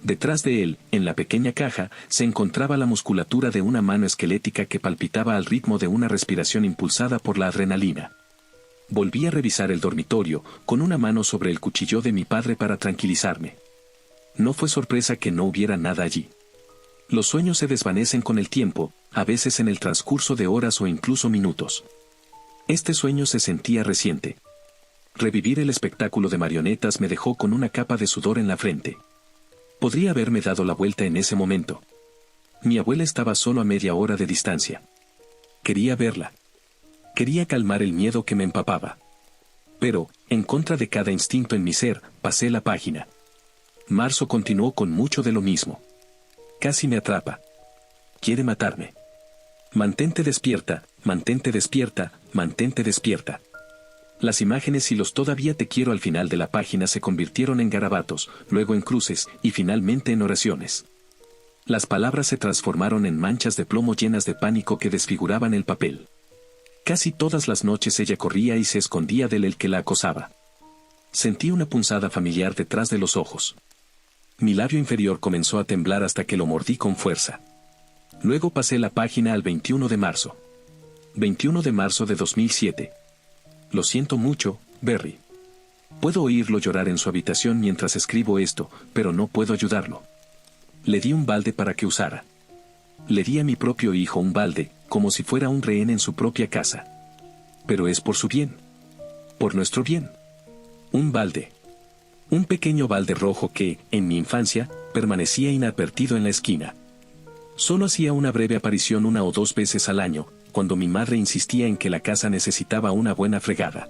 Detrás de él, en la pequeña caja, se encontraba la musculatura de una mano esquelética que palpitaba al ritmo de una respiración impulsada por la adrenalina. Volví a revisar el dormitorio, con una mano sobre el cuchillo de mi padre para tranquilizarme. No fue sorpresa que no hubiera nada allí. Los sueños se desvanecen con el tiempo, a veces en el transcurso de horas o incluso minutos. Este sueño se sentía reciente. Revivir el espectáculo de marionetas me dejó con una capa de sudor en la frente. Podría haberme dado la vuelta en ese momento. Mi abuela estaba solo a media hora de distancia. Quería verla. Quería calmar el miedo que me empapaba. Pero, en contra de cada instinto en mi ser, pasé la página. Marzo continuó con mucho de lo mismo. Casi me atrapa. Quiere matarme. Mantente despierta, mantente despierta, mantente despierta. Las imágenes y los todavía te quiero al final de la página se convirtieron en garabatos, luego en cruces, y finalmente en oraciones. Las palabras se transformaron en manchas de plomo llenas de pánico que desfiguraban el papel. Casi todas las noches ella corría y se escondía del que la acosaba. Sentí una punzada familiar detrás de los ojos. Mi labio inferior comenzó a temblar hasta que lo mordí con fuerza. Luego pasé la página al 21 de marzo. 21 de marzo de 2007. Lo siento mucho, Berry. Puedo oírlo llorar en su habitación mientras escribo esto, pero no puedo ayudarlo. Le di un balde para que usara. Le di a mi propio hijo un balde, como si fuera un rehén en su propia casa. Pero es por su bien. Por nuestro bien. Un balde. Un pequeño balde rojo que, en mi infancia, permanecía inadvertido en la esquina. Solo hacía una breve aparición 1 o 2 veces al año, cuando mi madre insistía en que la casa necesitaba una buena fregada.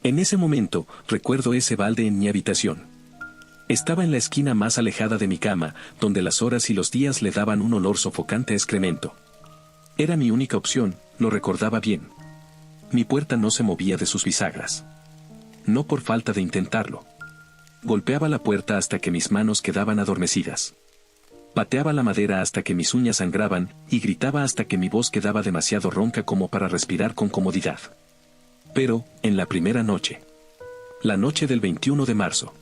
En ese momento, recuerdo ese balde en mi habitación. Estaba en la esquina más alejada de mi cama, donde las horas y los días le daban un olor sofocante a excremento. Era mi única opción, lo recordaba bien. Mi puerta no se movía de sus bisagras. No por falta de intentarlo. Golpeaba la puerta hasta que mis manos quedaban adormecidas. Pateaba la madera hasta que mis uñas sangraban, y gritaba hasta que mi voz quedaba demasiado ronca como para respirar con comodidad. Pero, en la primera noche. La noche del 21 de marzo.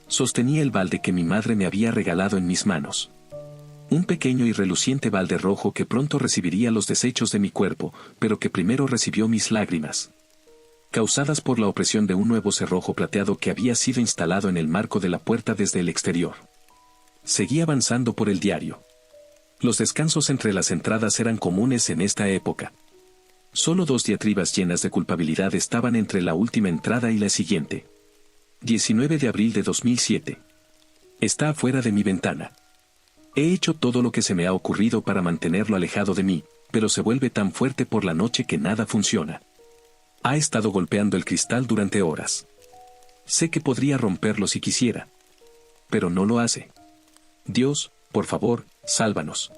Sostenía el balde que mi madre me había regalado en mis manos. Un pequeño y reluciente balde rojo que pronto recibiría los desechos de mi cuerpo, pero que primero recibió mis lágrimas. Causadas por la opresión de un nuevo cerrojo plateado que había sido instalado en el marco de la puerta desde el exterior. Seguí avanzando por el diario. Los descansos entre las entradas eran comunes en esta época. Solo 2 diatribas llenas de culpabilidad estaban entre la última entrada y la siguiente. 19 de abril de 2007. Está afuera de mi ventana. He hecho todo lo que se me ha ocurrido para mantenerlo alejado de mí, pero se vuelve tan fuerte por la noche que nada funciona. Ha estado golpeando el cristal durante horas. Sé que podría romperlo si quisiera. Pero no lo hace. Dios, por favor, sálvanos.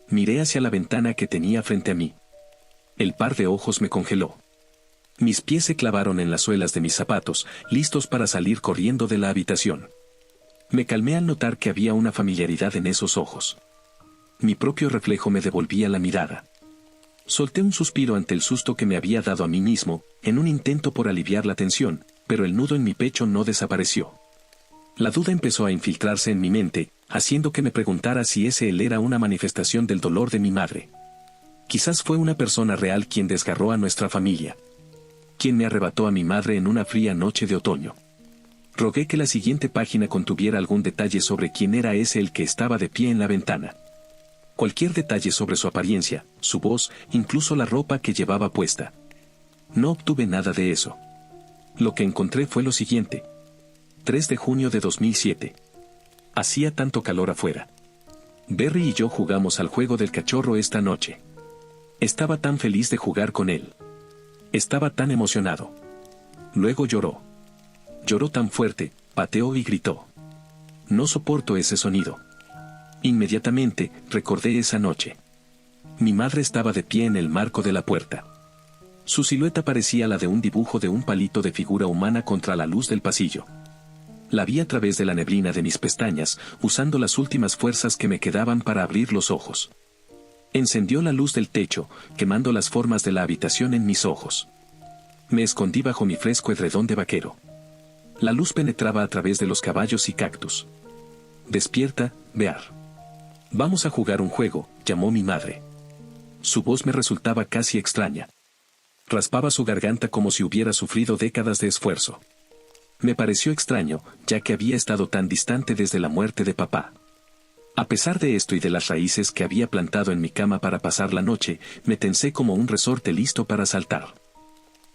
Miré hacia la ventana que tenía frente a mí. El par de ojos me congeló. Mis pies se clavaron en las suelas de mis zapatos, listos para salir corriendo de la habitación. Me calmé al notar que había una familiaridad en esos ojos. Mi propio reflejo me devolvía la mirada. Solté un suspiro ante el susto que me había dado a mí mismo, en un intento por aliviar la tensión, pero el nudo en mi pecho no desapareció. La duda empezó a infiltrarse en mi mente, haciendo que me preguntara si ese él era una manifestación del dolor de mi madre. Quizás fue una persona real quien desgarró a nuestra familia. Quien me arrebató a mi madre en una fría noche de otoño. Rogué que la siguiente página contuviera algún detalle sobre quién era ese el que estaba de pie en la ventana. Cualquier detalle sobre su apariencia, su voz, incluso la ropa que llevaba puesta. No obtuve nada de eso. Lo que encontré fue lo siguiente. 3 de junio de 2007. Hacía tanto calor afuera. Berry y yo jugamos al juego del cachorro esta noche. Estaba tan feliz de jugar con él. Estaba tan emocionado. Luego lloró. Lloró tan fuerte, pateó y gritó. No soporto ese sonido. Inmediatamente, recordé esa noche. Mi madre estaba de pie en el marco de la puerta. Su silueta parecía la de un dibujo de un palito de figura humana contra la luz del pasillo. La vi a través de la neblina de mis pestañas, usando las últimas fuerzas que me quedaban para abrir los ojos. Encendió la luz del techo, quemando las formas de la habitación en mis ojos. Me escondí bajo mi fresco edredón de vaquero. La luz penetraba a través de los caballos y cactus. Despierta, Bear. Vamos a jugar un juego, llamó mi madre. Su voz me resultaba casi extraña. Raspaba su garganta como si hubiera sufrido décadas de esfuerzo. Me pareció extraño, ya que había estado tan distante desde la muerte de papá. A pesar de esto y de las raíces que había plantado en mi cama para pasar la noche, me tensé como un resorte listo para saltar.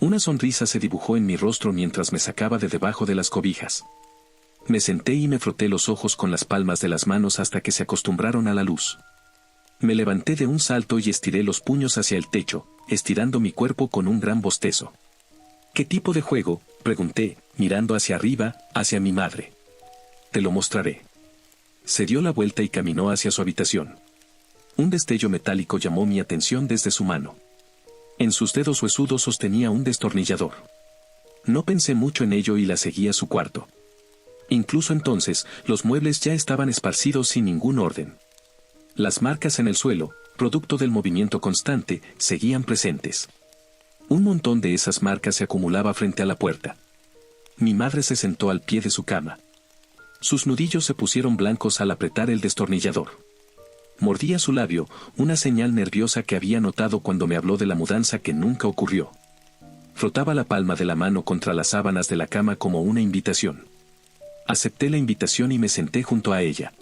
Una sonrisa se dibujó en mi rostro mientras me sacaba de debajo de las cobijas. Me senté y me froté los ojos con las palmas de las manos hasta que se acostumbraron a la luz. Me levanté de un salto y estiré los puños hacia el techo, estirando mi cuerpo con un gran bostezo. ¿Qué tipo de juego?, pregunté, mirando hacia arriba, hacia mi madre. Te lo mostraré. Se dio la vuelta y caminó hacia su habitación. Un destello metálico llamó mi atención desde su mano. En sus dedos huesudos sostenía un destornillador. No pensé mucho en ello y la seguí a su cuarto. Incluso entonces, los muebles ya estaban esparcidos sin ningún orden. Las marcas en el suelo, producto del movimiento constante, seguían presentes. Un montón de esas marcas se acumulaba frente a la puerta. Mi madre se sentó al pie de su cama. Sus nudillos se pusieron blancos al apretar el destornillador. Mordía su labio, una señal nerviosa que había notado cuando me habló de la mudanza que nunca ocurrió. Frotaba la palma de la mano contra las sábanas de la cama como una invitación. Acepté la invitación y me senté junto a ella.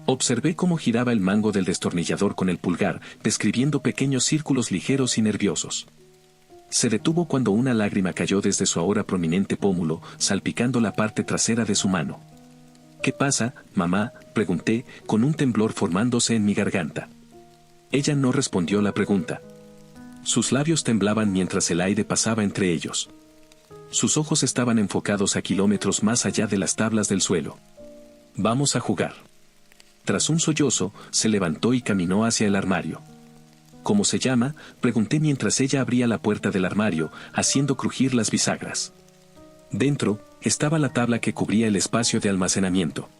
Observé cómo giraba el mango del destornillador con el pulgar, describiendo pequeños círculos ligeros y nerviosos. Se detuvo cuando una lágrima cayó desde su ahora prominente pómulo, salpicando la parte trasera de su mano. «¿Qué pasa, mamá?», pregunté, con un temblor formándose en mi garganta. Ella no respondió la pregunta. Sus labios temblaban mientras el aire pasaba entre ellos. Sus ojos estaban enfocados a kilómetros más allá de las tablas del suelo. «Vamos a jugar». Tras un sollozo, se levantó y caminó hacia el armario. «¿Cómo se llama?», pregunté mientras ella abría la puerta del armario, haciendo crujir las bisagras. Dentro, estaba la tabla que cubría el espacio de almacenamiento.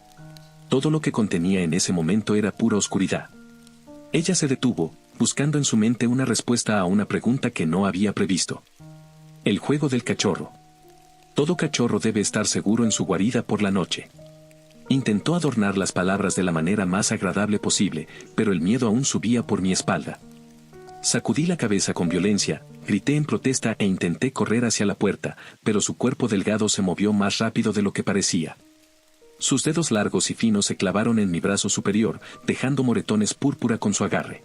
Todo lo que contenía en ese momento era pura oscuridad. Ella se detuvo, buscando en su mente una respuesta a una pregunta que no había previsto. El juego del cachorro. Todo cachorro debe estar seguro en su guarida por la noche. Intentó adornar las palabras de la manera más agradable posible, pero el miedo aún subía por mi espalda. Sacudí la cabeza con violencia, grité en protesta e intenté correr hacia la puerta, pero su cuerpo delgado se movió más rápido de lo que parecía. Sus dedos largos y finos se clavaron en mi brazo superior, dejando moretones púrpura con su agarre.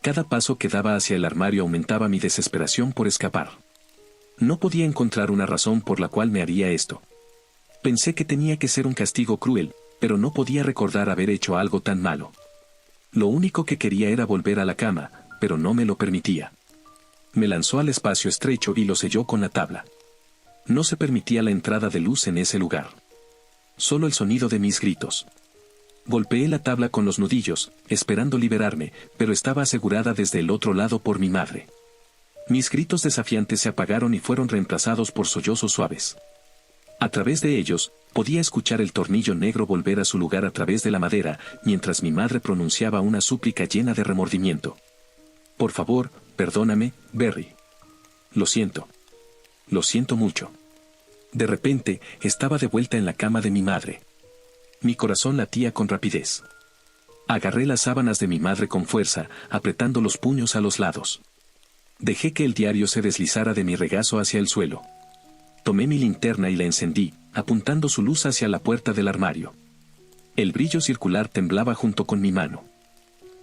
Cada paso que daba hacia el armario aumentaba mi desesperación por escapar. No podía encontrar una razón por la cual me haría esto. Pensé que tenía que ser un castigo cruel, pero no podía recordar haber hecho algo tan malo. Lo único que quería era volver a la cama, pero no me lo permitía. Me lanzó al espacio estrecho y lo selló con la tabla. No se permitía la entrada de luz en ese lugar. Solo el sonido de mis gritos. Golpeé la tabla con los nudillos, esperando liberarme, pero estaba asegurada desde el otro lado por mi madre. Mis gritos desafiantes se apagaron y fueron reemplazados por sollozos suaves. A través de ellos, podía escuchar el tornillo negro volver a su lugar a través de la madera, mientras mi madre pronunciaba una súplica llena de remordimiento. «Por favor, perdóname, Berry. Lo siento. Lo siento mucho». De repente, estaba de vuelta en la cama de mi madre. Mi corazón latía con rapidez. Agarré las sábanas de mi madre con fuerza, apretando los puños a los lados. Dejé que el diario se deslizara de mi regazo hacia el suelo. Tomé mi linterna y la encendí, apuntando su luz hacia la puerta del armario. El brillo circular temblaba junto con mi mano.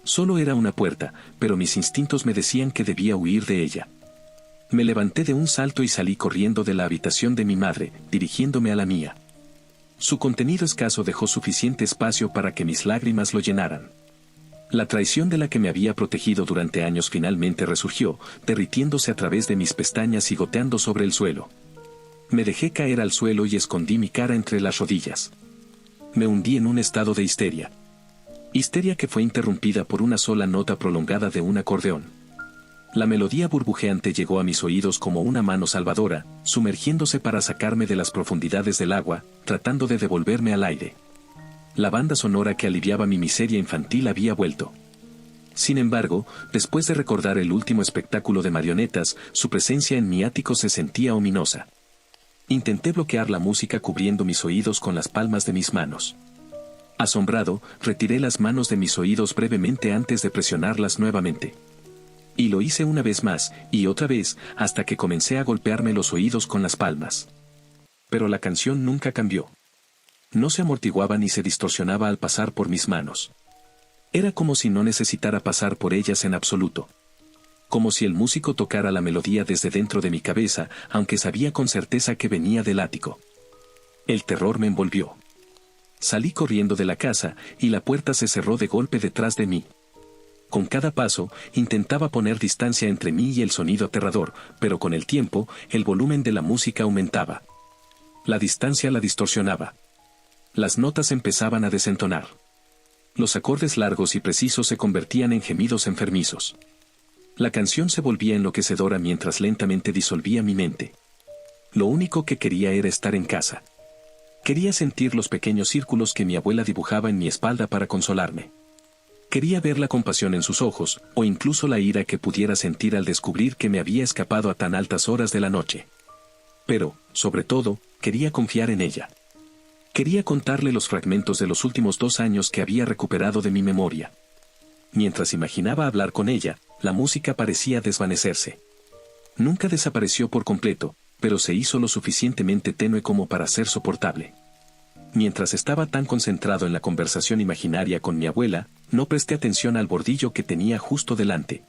Solo era una puerta, pero mis instintos me decían que debía huir de ella. Me levanté de un salto y salí corriendo de la habitación de mi madre, dirigiéndome a la mía. Su contenido escaso dejó suficiente espacio para que mis lágrimas lo llenaran. La traición de la que me había protegido durante años finalmente resurgió, derritiéndose a través de mis pestañas y goteando sobre el suelo. Me dejé caer al suelo y escondí mi cara entre las rodillas. Me hundí en un estado de histeria. Histeria que fue interrumpida por una sola nota prolongada de un acordeón. La melodía burbujeante llegó a mis oídos como una mano salvadora, sumergiéndose para sacarme de las profundidades del agua, tratando de devolverme al aire. La banda sonora que aliviaba mi miseria infantil había vuelto. Sin embargo, después de recordar el último espectáculo de marionetas, su presencia en mi ático se sentía ominosa. Intenté bloquear la música cubriendo mis oídos con las palmas de mis manos. Asombrado, retiré las manos de mis oídos brevemente antes de presionarlas nuevamente. Y lo hice una vez más, y otra vez, hasta que comencé a golpearme los oídos con las palmas. Pero la canción nunca cambió. No se amortiguaba ni se distorsionaba al pasar por mis manos. Era como si no necesitara pasar por ellas en absoluto. Como si el músico tocara la melodía desde dentro de mi cabeza, aunque sabía con certeza que venía del ático. El terror me envolvió. Salí corriendo de la casa, y la puerta se cerró de golpe detrás de mí. Con cada paso, intentaba poner distancia entre mí y el sonido aterrador, pero con el tiempo, el volumen de la música aumentaba. La distancia la distorsionaba. Las notas empezaban a desentonar. Los acordes largos y precisos se convertían en gemidos enfermizos. La canción se volvía enloquecedora mientras lentamente disolvía mi mente. Lo único que quería era estar en casa. Quería sentir los pequeños círculos que mi abuela dibujaba en mi espalda para consolarme. Quería ver la compasión en sus ojos, o incluso la ira que pudiera sentir al descubrir que me había escapado a tan altas horas de la noche. Pero, sobre todo, quería confiar en ella. Quería contarle los fragmentos de los últimos 2 años que había recuperado de mi memoria. Mientras imaginaba hablar con ella, la música parecía desvanecerse. Nunca desapareció por completo, pero se hizo lo suficientemente tenue como para ser soportable. Mientras estaba tan concentrado en la conversación imaginaria con mi abuela, no presté atención al bordillo que tenía justo delante.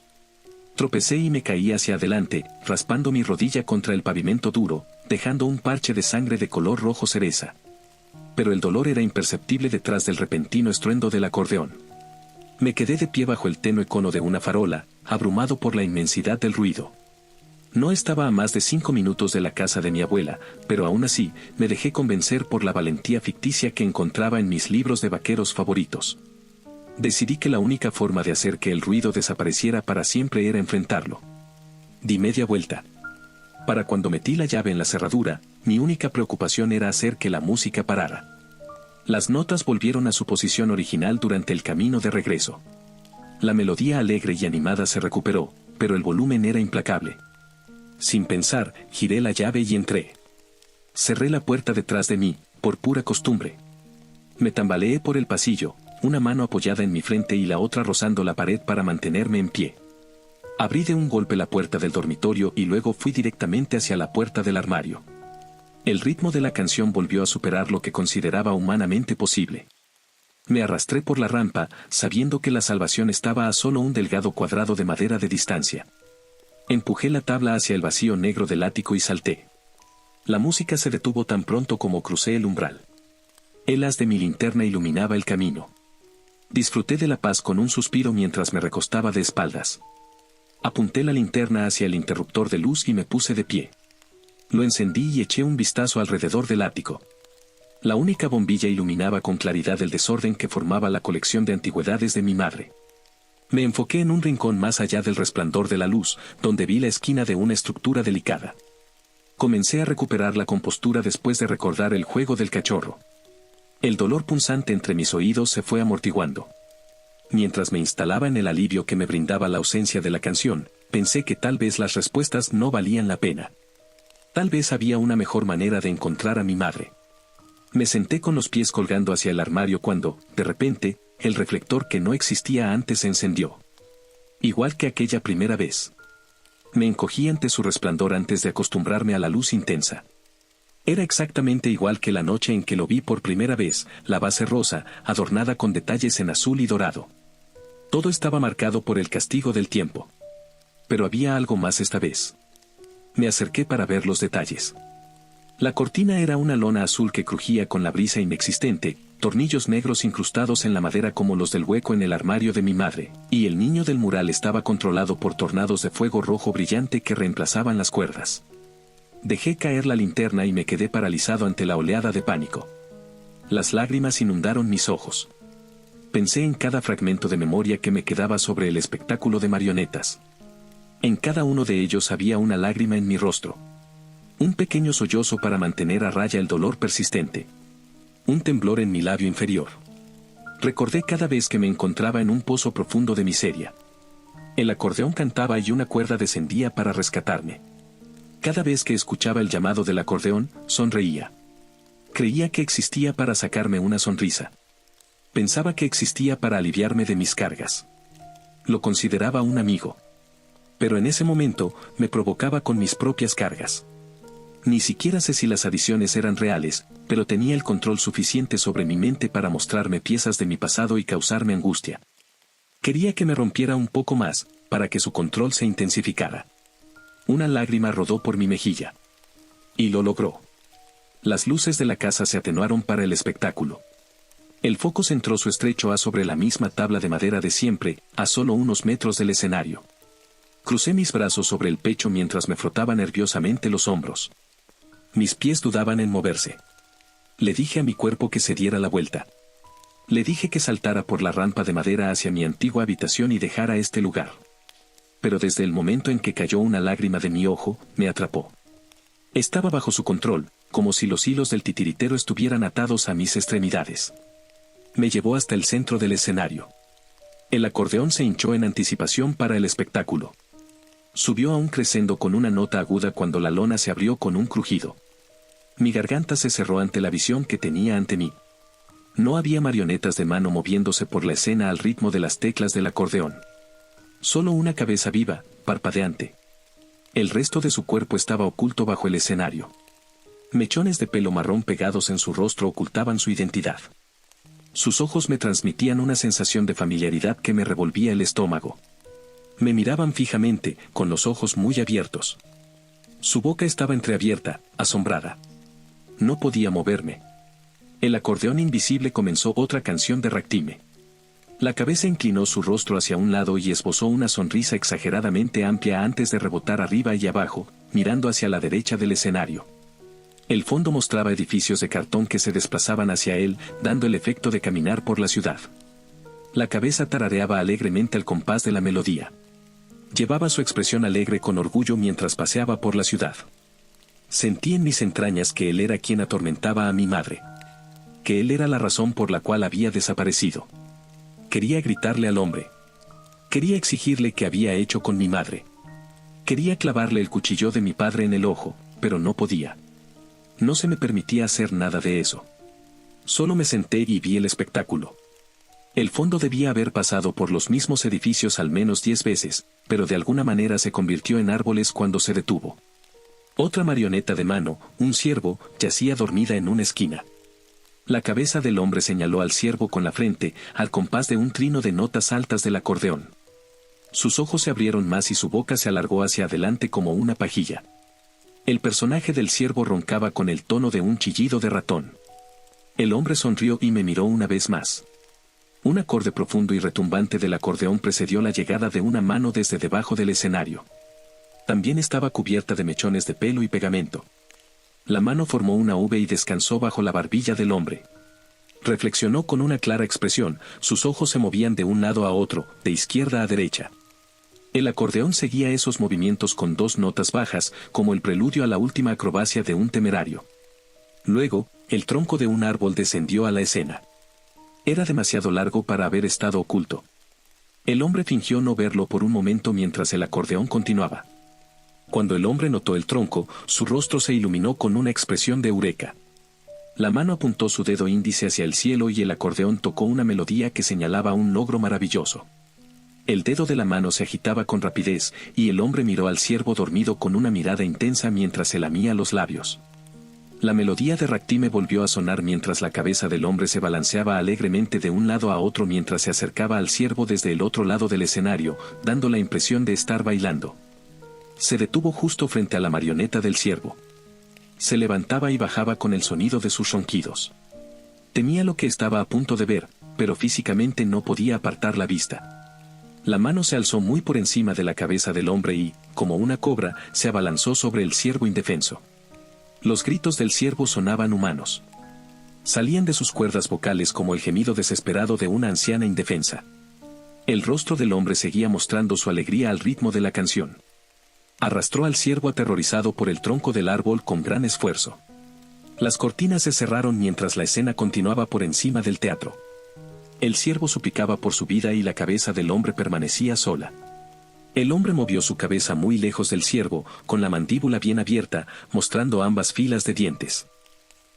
Tropecé y me caí hacia adelante, raspando mi rodilla contra el pavimento duro, dejando un parche de sangre de color rojo cereza. Pero el dolor era imperceptible detrás del repentino estruendo del acordeón. Me quedé de pie bajo el tenue cono de una farola, abrumado por la inmensidad del ruido. No estaba a más de 5 minutos de la casa de mi abuela, pero aún así, me dejé convencer por la valentía ficticia que encontraba en mis libros de vaqueros favoritos. Decidí que la única forma de hacer que el ruido desapareciera para siempre era enfrentarlo. Di media vuelta. Para cuando metí la llave en la cerradura, mi única preocupación era hacer que la música parara. Las notas volvieron a su posición original durante el camino de regreso. La melodía alegre y animada se recuperó, pero el volumen era implacable. Sin pensar, giré la llave y entré. Cerré la puerta detrás de mí, por pura costumbre. Me tambaleé por el pasillo, una mano apoyada en mi frente y la otra rozando la pared para mantenerme en pie. Abrí de un golpe la puerta del dormitorio y luego fui directamente hacia la puerta del armario. El ritmo de la canción volvió a superar lo que consideraba humanamente posible. Me arrastré por la rampa, sabiendo que la salvación estaba a solo un delgado cuadrado de madera de distancia. Empujé la tabla hacia el vacío negro del ático y salté. La música se detuvo tan pronto como crucé el umbral. El haz de mi linterna iluminaba el camino. Disfruté de la paz con un suspiro mientras me recostaba de espaldas. Apunté la linterna hacia el interruptor de luz y me puse de pie. Lo encendí y eché un vistazo alrededor del ático. La única bombilla iluminaba con claridad el desorden que formaba la colección de antigüedades de mi madre. Me enfoqué en un rincón más allá del resplandor de la luz, donde vi la esquina de una estructura delicada. Comencé a recuperar la compostura después de recordar el juego del cachorro. El dolor punzante entre mis oídos se fue amortiguando. Mientras me instalaba en el alivio que me brindaba la ausencia de la canción, pensé que tal vez las respuestas no valían la pena. Tal vez había una mejor manera de encontrar a mi madre. Me senté con los pies colgando hacia el armario cuando, de repente, el reflector que no existía antes se encendió. Igual que aquella primera vez. Me encogí ante su resplandor antes de acostumbrarme a la luz intensa. Era exactamente igual que la noche en que lo vi por primera vez, la base rosa, adornada con detalles en azul y dorado. Todo estaba marcado por el castigo del tiempo. Pero había algo más esta vez. Me acerqué para ver los detalles. La cortina era una lona azul que crujía con la brisa inexistente, tornillos negros incrustados en la madera como los del hueco en el armario de mi madre, y el niño del mural estaba controlado por tornados de fuego rojo brillante que reemplazaban las cuerdas. Dejé caer la linterna y me quedé paralizado ante la oleada de pánico. Las lágrimas inundaron mis ojos. Pensé en cada fragmento de memoria que me quedaba sobre el espectáculo de marionetas. En cada uno de ellos había una lágrima en mi rostro. Un pequeño sollozo para mantener a raya el dolor persistente. Un temblor en mi labio inferior. Recordé cada vez que me encontraba en un pozo profundo de miseria. El acordeón cantaba y una cuerda descendía para rescatarme. Cada vez que escuchaba el llamado del acordeón, sonreía. Creía que existía para sacarme una sonrisa. Pensaba que existía para aliviarme de mis cargas. Lo consideraba un amigo. Pero en ese momento, me provocaba con mis propias cargas. Ni siquiera sé si las adiciones eran reales, pero tenía el control suficiente sobre mi mente para mostrarme piezas de mi pasado y causarme angustia. Quería que me rompiera un poco más, para que su control se intensificara. Una lágrima rodó por mi mejilla. Y lo logró. Las luces de la casa se atenuaron para el espectáculo. El foco centró su estrecho haz sobre la misma tabla de madera de siempre, a solo unos metros del escenario. Crucé mis brazos sobre el pecho mientras me frotaba nerviosamente los hombros. Mis pies dudaban en moverse. Le dije a mi cuerpo que se diera la vuelta. Le dije que saltara por la rampa de madera hacia mi antigua habitación y dejara este lugar. Pero desde el momento en que cayó una lágrima de mi ojo, me atrapó. Estaba bajo su control, como si los hilos del titiritero estuvieran atados a mis extremidades. Me llevó hasta el centro del escenario. El acordeón se hinchó en anticipación para el espectáculo. Subió a un crescendo con una nota aguda cuando la lona se abrió con un crujido. Mi garganta se cerró ante la visión que tenía ante mí. No había marionetas de mano moviéndose por la escena al ritmo de las teclas del acordeón. Solo una cabeza viva, parpadeante. El resto de su cuerpo estaba oculto bajo el escenario. Mechones de pelo marrón pegados en su rostro ocultaban su identidad. Sus ojos me transmitían una sensación de familiaridad que me revolvía el estómago. Me miraban fijamente, con los ojos muy abiertos. Su boca estaba entreabierta, asombrada. No podía moverme. El acordeón invisible comenzó otra canción de ragtime. La cabeza inclinó su rostro hacia un lado y esbozó una sonrisa exageradamente amplia antes de rebotar arriba y abajo, mirando hacia la derecha del escenario. El fondo mostraba edificios de cartón que se desplazaban hacia él, dando el efecto de caminar por la ciudad. La cabeza tarareaba alegremente al compás de la melodía. Llevaba su expresión alegre con orgullo mientras paseaba por la ciudad. Sentí en mis entrañas que él era quien atormentaba a mi madre. Que él era la razón por la cual había desaparecido. Quería gritarle al hombre. Quería exigirle qué había hecho con mi madre. Quería clavarle el cuchillo de mi padre en el ojo, pero no podía. No se me permitía hacer nada de eso. Solo me senté y vi el espectáculo. El fondo debía haber pasado por los mismos edificios al menos 10 veces, pero de alguna manera se convirtió en árboles cuando se detuvo. Otra marioneta de mano, un ciervo, yacía dormida en una esquina. La cabeza del hombre señaló al ciervo con la frente, al compás de un trino de notas altas del acordeón. Sus ojos se abrieron más y su boca se alargó hacia adelante como una pajilla. El personaje del ciervo roncaba con el tono de un chillido de ratón. El hombre sonrió y me miró una vez más. Un acorde profundo y retumbante del acordeón precedió la llegada de una mano desde debajo del escenario. También estaba cubierta de mechones de pelo y pegamento. La mano formó una V y descansó bajo la barbilla del hombre. Reflexionó con una clara expresión, sus ojos se movían de un lado a otro, de izquierda a derecha. El acordeón seguía esos movimientos con 2 notas bajas, como el preludio a la última acrobacia de un temerario. Luego, el tronco de un árbol descendió a la escena. Era demasiado largo para haber estado oculto. El hombre fingió no verlo por un momento mientras el acordeón continuaba. Cuando el hombre notó el tronco, su rostro se iluminó con una expresión de eureka. La mano apuntó su dedo índice hacia el cielo y el acordeón tocó una melodía que señalaba un logro maravilloso. El dedo de la mano se agitaba con rapidez, y el hombre miró al ciervo dormido con una mirada intensa mientras se lamía los labios. La melodía de ragtime volvió a sonar mientras la cabeza del hombre se balanceaba alegremente de un lado a otro mientras se acercaba al ciervo desde el otro lado del escenario, dando la impresión de estar bailando. Se detuvo justo frente a la marioneta del ciervo. Se levantaba y bajaba con el sonido de sus ronquidos. Temía lo que estaba a punto de ver, pero físicamente no podía apartar la vista. La mano se alzó muy por encima de la cabeza del hombre y, como una cobra, se abalanzó sobre el ciervo indefenso. Los gritos del ciervo sonaban humanos. Salían de sus cuerdas vocales como el gemido desesperado de una anciana indefensa. El rostro del hombre seguía mostrando su alegría al ritmo de la canción. Arrastró al ciervo aterrorizado por el tronco del árbol con gran esfuerzo. Las cortinas se cerraron mientras la escena continuaba por encima del teatro. El ciervo suplicaba por su vida y la cabeza del hombre permanecía sola. El hombre movió su cabeza muy lejos del ciervo, con la mandíbula bien abierta, mostrando ambas filas de dientes.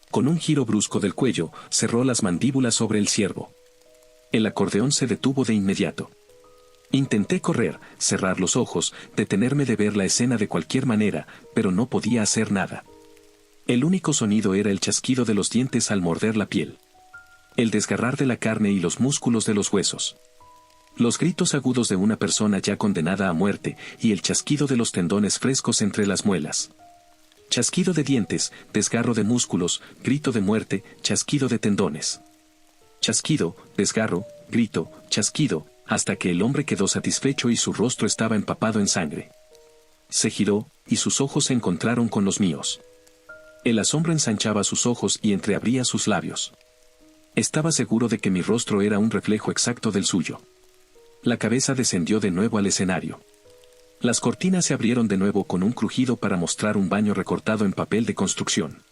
Con un giro brusco del cuello, cerró las mandíbulas sobre el ciervo. El acordeón se detuvo de inmediato. Intenté correr, cerrar los ojos, detenerme de ver la escena de cualquier manera, pero no podía hacer nada. El único sonido era el chasquido de los dientes al morder la piel. El desgarrar de la carne y los músculos de los huesos. Los gritos agudos de una persona ya condenada a muerte, y el chasquido de los tendones frescos entre las muelas. Chasquido de dientes, desgarro de músculos, grito de muerte, chasquido de tendones. Chasquido, desgarro, grito, chasquido, hasta que el hombre quedó satisfecho y su rostro estaba empapado en sangre. Se giró, y sus ojos se encontraron con los míos. El asombro ensanchaba sus ojos y entreabría sus labios. Estaba seguro de que mi rostro era un reflejo exacto del suyo. La cabeza descendió de nuevo al escenario. Las cortinas se abrieron de nuevo con un crujido para mostrar un baño recortado en papel de construcción.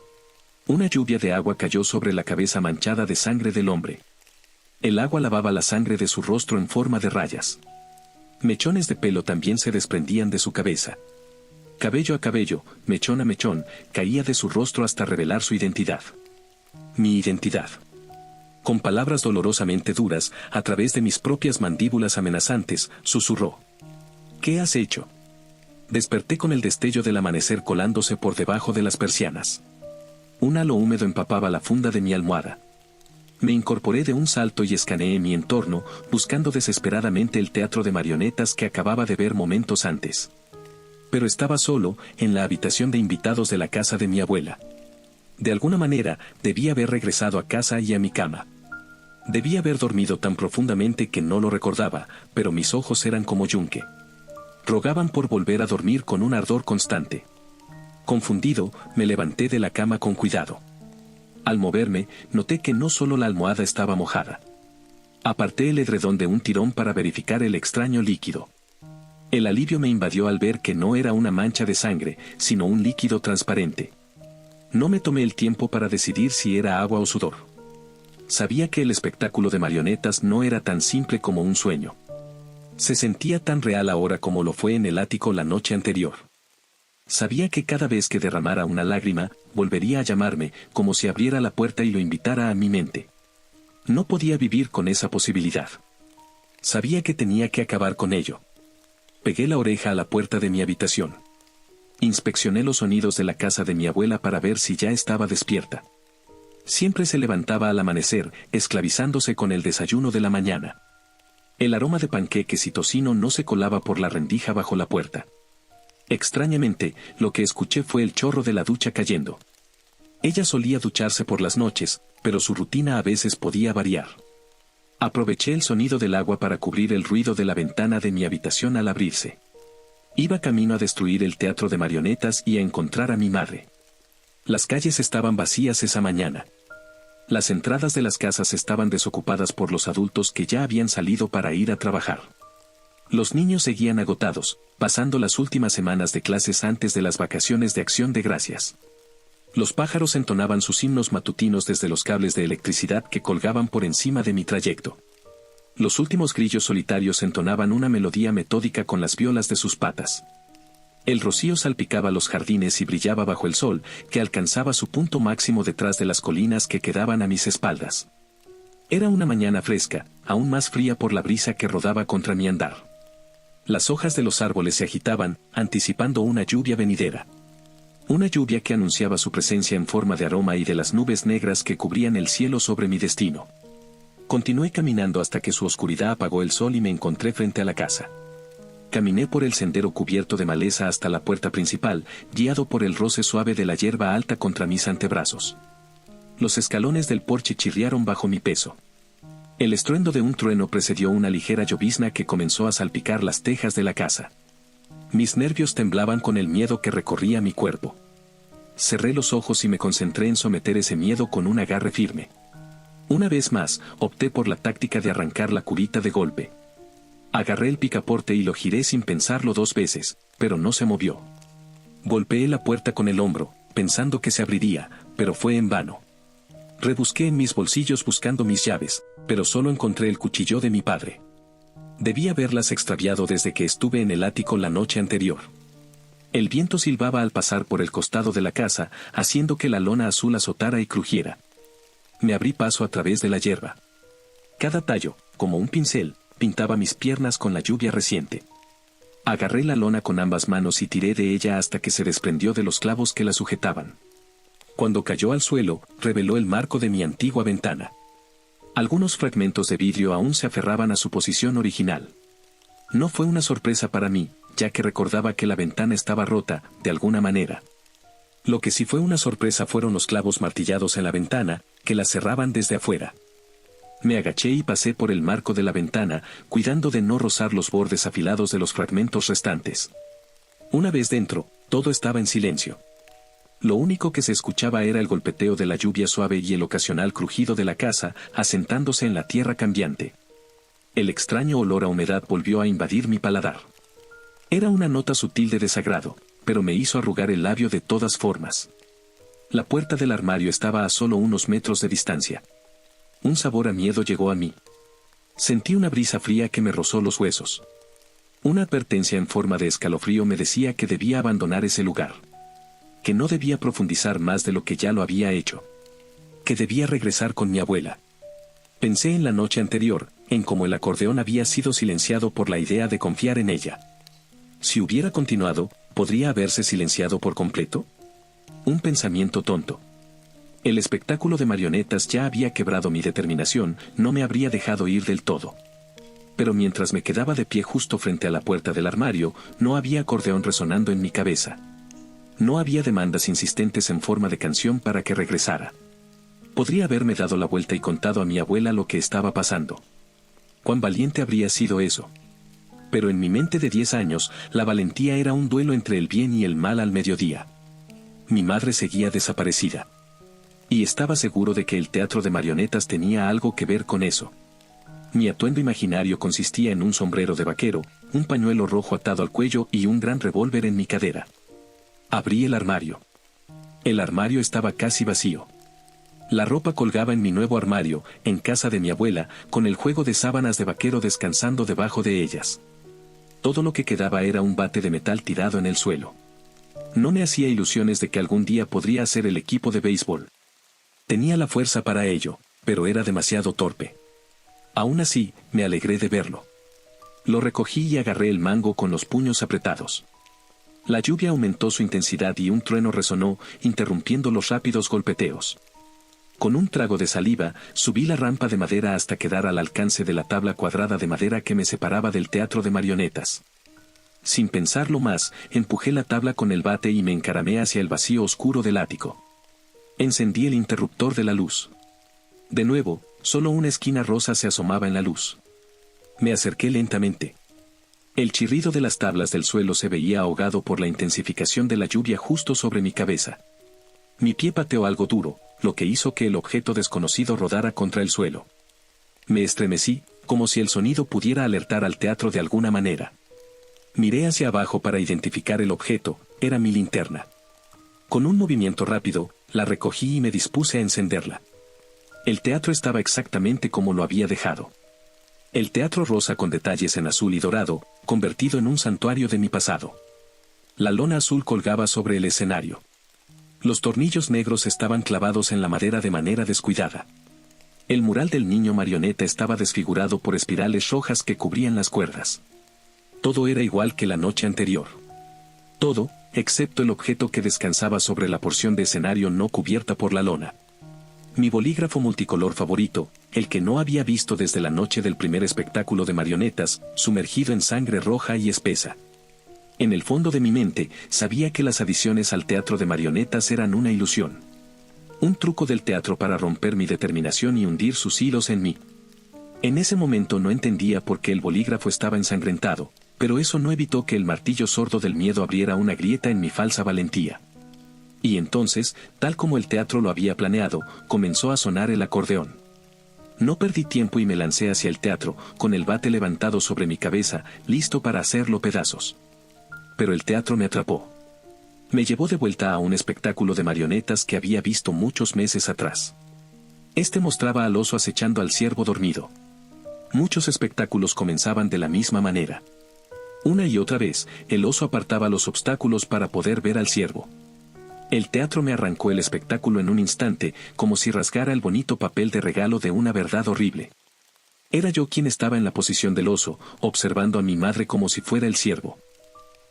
Una lluvia de agua cayó sobre la cabeza manchada de sangre del hombre. El agua lavaba la sangre de su rostro en forma de rayas. Mechones de pelo también se desprendían de su cabeza. Cabello a cabello, mechón a mechón, caía de su rostro hasta revelar su identidad. Mi identidad. Con palabras dolorosamente duras, a través de mis propias mandíbulas amenazantes, susurró. ¿Qué has hecho? Desperté con el destello del amanecer colándose por debajo de las persianas. Un halo húmedo empapaba la funda de mi almohada. Me incorporé de un salto y escaneé mi entorno, buscando desesperadamente el teatro de marionetas que acababa de ver momentos antes. Pero estaba solo, en la habitación de invitados de la casa de mi abuela. De alguna manera, debía haber regresado a casa y a mi cama. Debía haber dormido tan profundamente que no lo recordaba, pero mis ojos eran como yunque. Rogaban por volver a dormir con un ardor constante. Confundido, me levanté de la cama con cuidado. Al moverme, noté que no solo la almohada estaba mojada. Aparté el edredón de un tirón para verificar el extraño líquido. El alivio me invadió al ver que no era una mancha de sangre, sino un líquido transparente. No me tomé el tiempo para decidir si era agua o sudor. Sabía que el espectáculo de marionetas no era tan simple como un sueño. Se sentía tan real ahora como lo fue en el ático la noche anterior. Sabía que cada vez que derramara una lágrima, volvería a llamarme, como si abriera la puerta y lo invitara a mi mente. No podía vivir con esa posibilidad. Sabía que tenía que acabar con ello. Pegué la oreja a la puerta de mi habitación. Inspeccioné los sonidos de la casa de mi abuela para ver si ya estaba despierta. Siempre se levantaba al amanecer, esclavizándose con el desayuno de la mañana. El aroma de panqueques y tocino no se colaba por la rendija bajo la puerta. Extrañamente, lo que escuché fue el chorro de la ducha cayendo. Ella solía ducharse por las noches, pero su rutina a veces podía variar. Aproveché el sonido del agua para cubrir el ruido de la ventana de mi habitación al abrirse. Iba camino a destruir el teatro de marionetas y a encontrar a mi madre. Las calles estaban vacías esa mañana. Las entradas de las casas estaban desocupadas por los adultos que ya habían salido para ir a trabajar. Los niños seguían agotados, pasando las últimas semanas de clases antes de las vacaciones de Acción de Gracias. Los pájaros entonaban sus himnos matutinos desde los cables de electricidad que colgaban por encima de mi trayecto. Los últimos grillos solitarios entonaban una melodía metódica con las violas de sus patas. El rocío salpicaba los jardines y brillaba bajo el sol, que alcanzaba su punto máximo detrás de las colinas que quedaban a mis espaldas. Era una mañana fresca, aún más fría por la brisa que rodaba contra mi andar. Las hojas de los árboles se agitaban, anticipando una lluvia venidera. Una lluvia que anunciaba su presencia en forma de aroma y de las nubes negras que cubrían el cielo sobre mi destino. Continué caminando hasta que su oscuridad apagó el sol y me encontré frente a la casa. Caminé por el sendero cubierto de maleza hasta la puerta principal, guiado por el roce suave de la hierba alta contra mis antebrazos. Los escalones del porche chirriaron bajo mi peso. El estruendo de un trueno precedió una ligera llovizna que comenzó a salpicar las tejas de la casa. Mis nervios temblaban con el miedo que recorría mi cuerpo. Cerré los ojos y me concentré en someter ese miedo con un agarre firme. Una vez más, opté por la táctica de arrancar la curita de golpe. Agarré el picaporte y lo giré sin pensarlo 2 veces, pero no se movió. Golpeé la puerta con el hombro, pensando que se abriría, pero fue en vano. Rebusqué en mis bolsillos buscando mis llaves, pero solo encontré el cuchillo de mi padre. Debí haberlas extraviado desde que estuve en el ático la noche anterior. El viento silbaba al pasar por el costado de la casa, haciendo que la lona azul azotara y crujiera. Me abrí paso a través de la hierba. Cada tallo, como un pincel, pintaba mis piernas con la lluvia reciente. Agarré la lona con ambas manos y tiré de ella hasta que se desprendió de los clavos que la sujetaban. Cuando cayó al suelo, reveló el marco de mi antigua ventana. Algunos fragmentos de vidrio aún se aferraban a su posición original. No fue una sorpresa para mí, ya que recordaba que la ventana estaba rota, de alguna manera. Lo que sí fue una sorpresa fueron los clavos martillados en la ventana, que la cerraban desde afuera. Me agaché y pasé por el marco de la ventana, cuidando de no rozar los bordes afilados de los fragmentos restantes. Una vez dentro, todo estaba en silencio. Lo único que se escuchaba era el golpeteo de la lluvia suave y el ocasional crujido de la casa, asentándose en la tierra cambiante. El extraño olor a humedad volvió a invadir mi paladar. Era una nota sutil de desagrado, pero me hizo arrugar el labio de todas formas. La puerta del armario estaba a solo unos metros de distancia. Un sabor a miedo llegó a mí. Sentí una brisa fría que me rozó los huesos. Una advertencia en forma de escalofrío me decía que debía abandonar ese lugar. Que no debía profundizar más de lo que ya lo había hecho. Que debía regresar con mi abuela. Pensé en la noche anterior, en cómo el acordeón había sido silenciado por la idea de confiar en ella. Si hubiera continuado, ¿podría haberse silenciado por completo? Un pensamiento tonto. El espectáculo de marionetas ya había quebrado mi determinación, no me habría dejado ir del todo. Pero mientras me quedaba de pie justo frente a la puerta del armario, no había acordeón resonando en mi cabeza. No había demandas insistentes en forma de canción para que regresara. Podría haberme dado la vuelta y contado a mi abuela lo que estaba pasando. Cuán valiente habría sido eso. Pero en mi mente de 10 años, la valentía era un duelo entre el bien y el mal al mediodía. Mi madre seguía desaparecida. Y estaba seguro de que el teatro de marionetas tenía algo que ver con eso. Mi atuendo imaginario consistía en un sombrero de vaquero, un pañuelo rojo atado al cuello y un gran revólver en mi cadera. Abrí el armario. El armario estaba casi vacío. La ropa colgaba en mi nuevo armario, en casa de mi abuela, con el juego de sábanas de vaquero descansando debajo de ellas. Todo lo que quedaba era un bate de metal tirado en el suelo. No me hacía ilusiones de que algún día podría hacer el equipo de béisbol. Tenía la fuerza para ello, pero era demasiado torpe. Aún así, me alegré de verlo. Lo recogí y agarré el mango con los puños apretados. La lluvia aumentó su intensidad y un trueno resonó, interrumpiendo los rápidos golpeteos. Con un trago de saliva, subí la rampa de madera hasta quedar al alcance de la tabla cuadrada de madera que me separaba del teatro de marionetas. Sin pensarlo más, empujé la tabla con el bate y me encaramé hacia el vacío oscuro del ático. Encendí el interruptor de la luz. De nuevo, solo una esquina rosa se asomaba en la luz. Me acerqué lentamente. El chirrido de las tablas del suelo se veía ahogado por la intensificación de la lluvia justo sobre mi cabeza. Mi pie pateó algo duro, lo que hizo que el objeto desconocido rodara contra el suelo. Me estremecí, como si el sonido pudiera alertar al teatro de alguna manera. Miré hacia abajo para identificar el objeto, era mi linterna. Con un movimiento rápido, la recogí y me dispuse a encenderla. El teatro estaba exactamente como lo había dejado. El teatro rosa con detalles en azul y dorado, convertido en un santuario de mi pasado. La lona azul colgaba sobre el escenario. Los tornillos negros estaban clavados en la madera de manera descuidada. El mural del niño marioneta estaba desfigurado por espirales rojas que cubrían las cuerdas. Todo era igual que la noche anterior. Todo, excepto el objeto que descansaba sobre la porción de escenario no cubierta por la lona. Mi bolígrafo multicolor favorito, el que no había visto desde la noche del primer espectáculo de marionetas, sumergido en sangre roja y espesa. En el fondo de mi mente, sabía que las adiciones al teatro de marionetas eran una ilusión. Un truco del teatro para romper mi determinación y hundir sus hilos en mí. En ese momento no entendía por qué el bolígrafo estaba ensangrentado, pero eso no evitó que el martillo sordo del miedo abriera una grieta en mi falsa valentía. Y entonces, tal como el teatro lo había planeado, comenzó a sonar el acordeón. No perdí tiempo y me lancé hacia el teatro, con el bate levantado sobre mi cabeza, listo para hacerlo pedazos. Pero el teatro me atrapó. Me llevó de vuelta a un espectáculo de marionetas que había visto muchos meses atrás. Este mostraba al oso acechando al ciervo dormido. Muchos espectáculos comenzaban de la misma manera. Una y otra vez, el oso apartaba los obstáculos para poder ver al ciervo. El teatro me arrancó el espectáculo en un instante, como si rasgara el bonito papel de regalo de una verdad horrible. Era yo quien estaba en la posición del oso, observando a mi madre como si fuera el ciervo.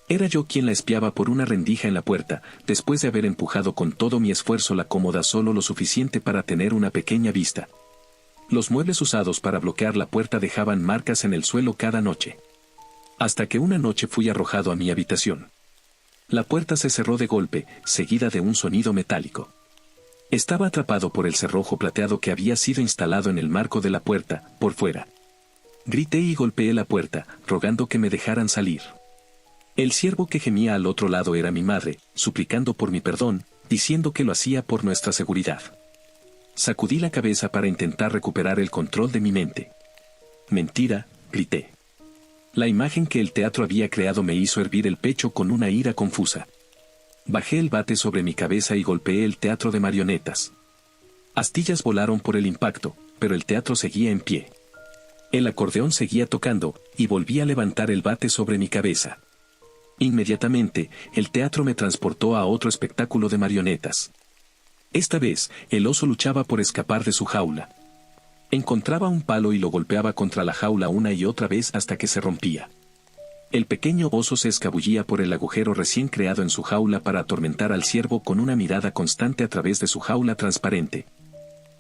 Era yo quien la espiaba por una rendija en la puerta, después de haber empujado con todo mi esfuerzo la cómoda solo lo suficiente para tener una pequeña vista. Los muebles usados para bloquear la puerta dejaban marcas en el suelo cada noche. Hasta que una noche fui arrojado a mi habitación. La puerta se cerró de golpe, seguida de un sonido metálico. Estaba atrapado por el cerrojo plateado que había sido instalado en el marco de la puerta, por fuera. Grité y golpeé la puerta, rogando que me dejaran salir. El ciervo que gemía al otro lado era mi madre, suplicando por mi perdón, diciendo que lo hacía por nuestra seguridad. Sacudí la cabeza para intentar recuperar el control de mi mente. Mentira, grité. La imagen que el teatro había creado me hizo hervir el pecho con una ira confusa. Bajé el bate sobre mi cabeza y golpeé el teatro de marionetas. Astillas volaron por el impacto, pero el teatro seguía en pie. El acordeón seguía tocando, y volví a levantar el bate sobre mi cabeza. Inmediatamente, el teatro me transportó a otro espectáculo de marionetas. Esta vez, el oso luchaba por escapar de su jaula. Encontraba un palo y lo golpeaba contra la jaula una y otra vez hasta que se rompía. El pequeño oso se escabullía por el agujero recién creado en su jaula para atormentar al ciervo con una mirada constante a través de su jaula transparente.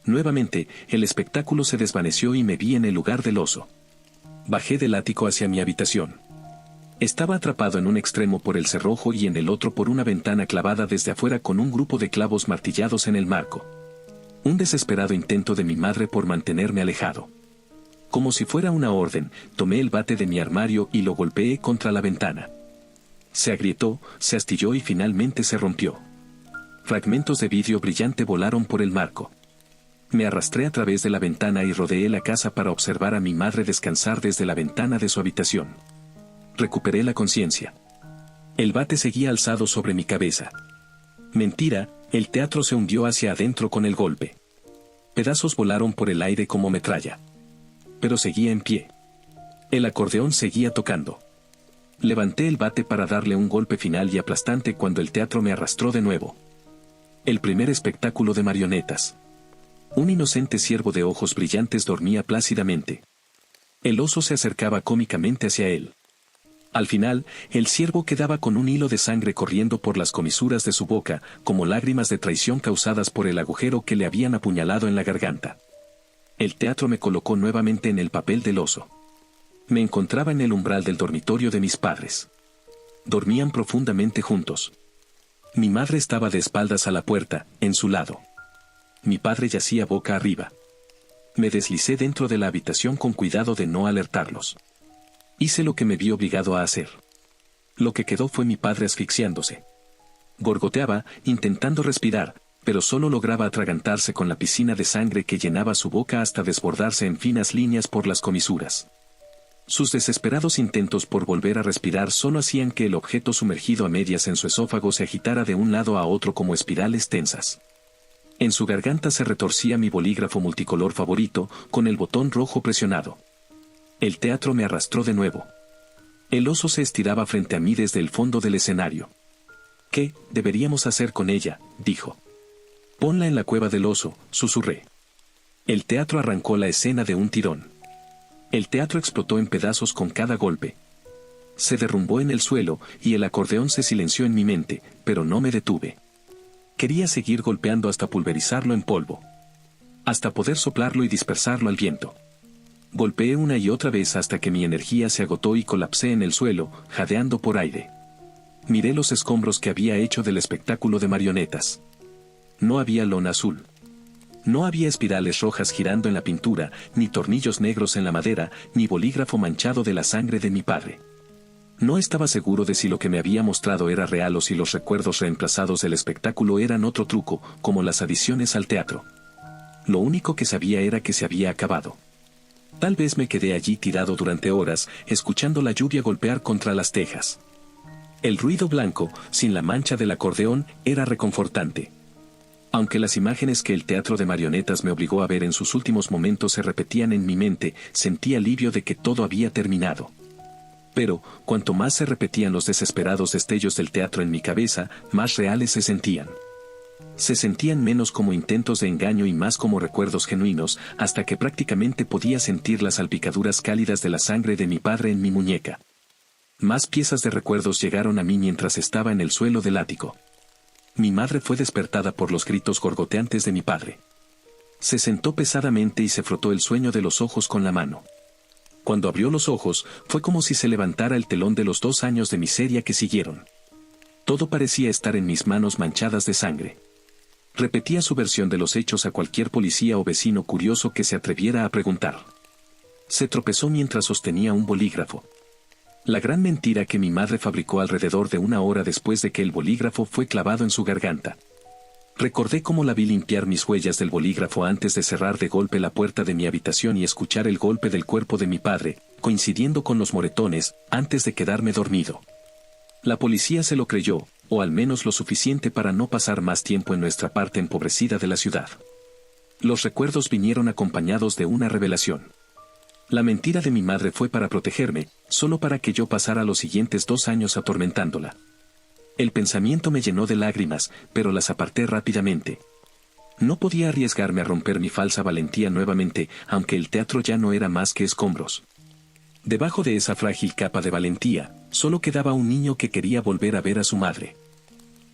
Nuevamente, el espectáculo se desvaneció y me vi en el lugar del oso. Bajé del ático hacia mi habitación. Estaba atrapado en un extremo por el cerrojo y en el otro por una ventana clavada desde afuera con un grupo de clavos martillados en el marco. Un desesperado intento de mi madre por mantenerme alejado. Como si fuera una orden, tomé el bate de mi armario y lo golpeé contra la ventana. Se agrietó, se astilló y finalmente se rompió. Fragmentos de vidrio brillante volaron por el marco. Me arrastré a través de la ventana y rodeé la casa para observar a mi madre descansar desde la ventana de su habitación. Recuperé la conciencia. El bate seguía alzado sobre mi cabeza. Mentira, el teatro se hundió hacia adentro con el golpe. Pedazos volaron por el aire como metralla. Pero seguía en pie. El acordeón seguía tocando. Levanté el bate para darle un golpe final y aplastante cuando el teatro me arrastró de nuevo. El primer espectáculo de marionetas. Un inocente ciervo de ojos brillantes dormía plácidamente. El oso se acercaba cómicamente hacia él. Al final, el ciervo quedaba con un hilo de sangre corriendo por las comisuras de su boca, como lágrimas de traición causadas por el agujero que le habían apuñalado en la garganta. El teatro me colocó nuevamente en el papel del oso. Me encontraba en el umbral del dormitorio de mis padres. Dormían profundamente juntos. Mi madre estaba de espaldas a la puerta, en su lado. Mi padre yacía boca arriba. Me deslicé dentro de la habitación con cuidado de no alertarlos. Hice lo que me vi obligado a hacer. Lo que quedó fue mi padre asfixiándose. Gorgoteaba, intentando respirar, pero solo lograba atragantarse con la piscina de sangre que llenaba su boca hasta desbordarse en finas líneas por las comisuras. Sus desesperados intentos por volver a respirar solo hacían que el objeto sumergido a medias en su esófago se agitara de un lado a otro como espirales tensas. En su garganta se retorcía mi bolígrafo multicolor favorito, con el botón rojo presionado. El teatro me arrastró de nuevo. El oso se estiraba frente a mí desde el fondo del escenario. ¿Qué deberíamos hacer con ella?, dijo. Ponla en la cueva del oso, susurré. El teatro arrancó la escena de un tirón. El teatro explotó en pedazos con cada golpe. Se derrumbó en el suelo, y el acordeón se silenció en mi mente, pero no me detuve. Quería seguir golpeando hasta pulverizarlo en polvo. Hasta poder soplarlo y dispersarlo al viento. Golpeé una y otra vez hasta que mi energía se agotó y colapsé en el suelo, jadeando por aire. Miré los escombros que había hecho del espectáculo de marionetas. No había lona azul. No había espirales rojas girando en la pintura, ni tornillos negros en la madera, ni bolígrafo manchado de la sangre de mi padre. No estaba seguro de si lo que me había mostrado era real o si los recuerdos reemplazados del espectáculo eran otro truco, como las adiciones al teatro. Lo único que sabía era que se había acabado. Tal vez me quedé allí tirado durante horas, escuchando la lluvia golpear contra las tejas. El ruido blanco, sin la mancha del acordeón, era reconfortante. Aunque las imágenes que el teatro de marionetas me obligó a ver en sus últimos momentos se repetían en mi mente, sentí alivio de que todo había terminado. Pero, cuanto más se repetían los desesperados destellos del teatro en mi cabeza, más reales se sentían. Se sentían menos como intentos de engaño y más como recuerdos genuinos, hasta que prácticamente podía sentir las salpicaduras cálidas de la sangre de mi padre en mi muñeca. Más piezas de recuerdos llegaron a mí mientras estaba en el suelo del ático. Mi madre fue despertada por los gritos gorgoteantes de mi padre. Se sentó pesadamente y se frotó el sueño de los ojos con la mano. Cuando abrió los ojos, fue como si se levantara el telón de los 2 años de miseria que siguieron. Todo parecía estar en mis manos manchadas de sangre. Repetía su versión de los hechos a cualquier policía o vecino curioso que se atreviera a preguntar. Se tropezó mientras sostenía un bolígrafo. La gran mentira que mi madre fabricó alrededor de 1 hora después de que el bolígrafo fue clavado en su garganta. Recordé cómo la vi limpiar mis huellas del bolígrafo antes de cerrar de golpe la puerta de mi habitación y escuchar el golpe del cuerpo de mi padre, coincidiendo con los moretones, antes de quedarme dormido. La policía se lo creyó, o al menos lo suficiente para no pasar más tiempo en nuestra parte empobrecida de la ciudad. Los recuerdos vinieron acompañados de una revelación. La mentira de mi madre fue para protegerme, solo para que yo pasara los siguientes 2 años atormentándola. El pensamiento me llenó de lágrimas, pero las aparté rápidamente. No podía arriesgarme a romper mi falsa valentía nuevamente, aunque el teatro ya no era más que escombros. Debajo de esa frágil capa de valentía, solo quedaba un niño que quería volver a ver a su madre.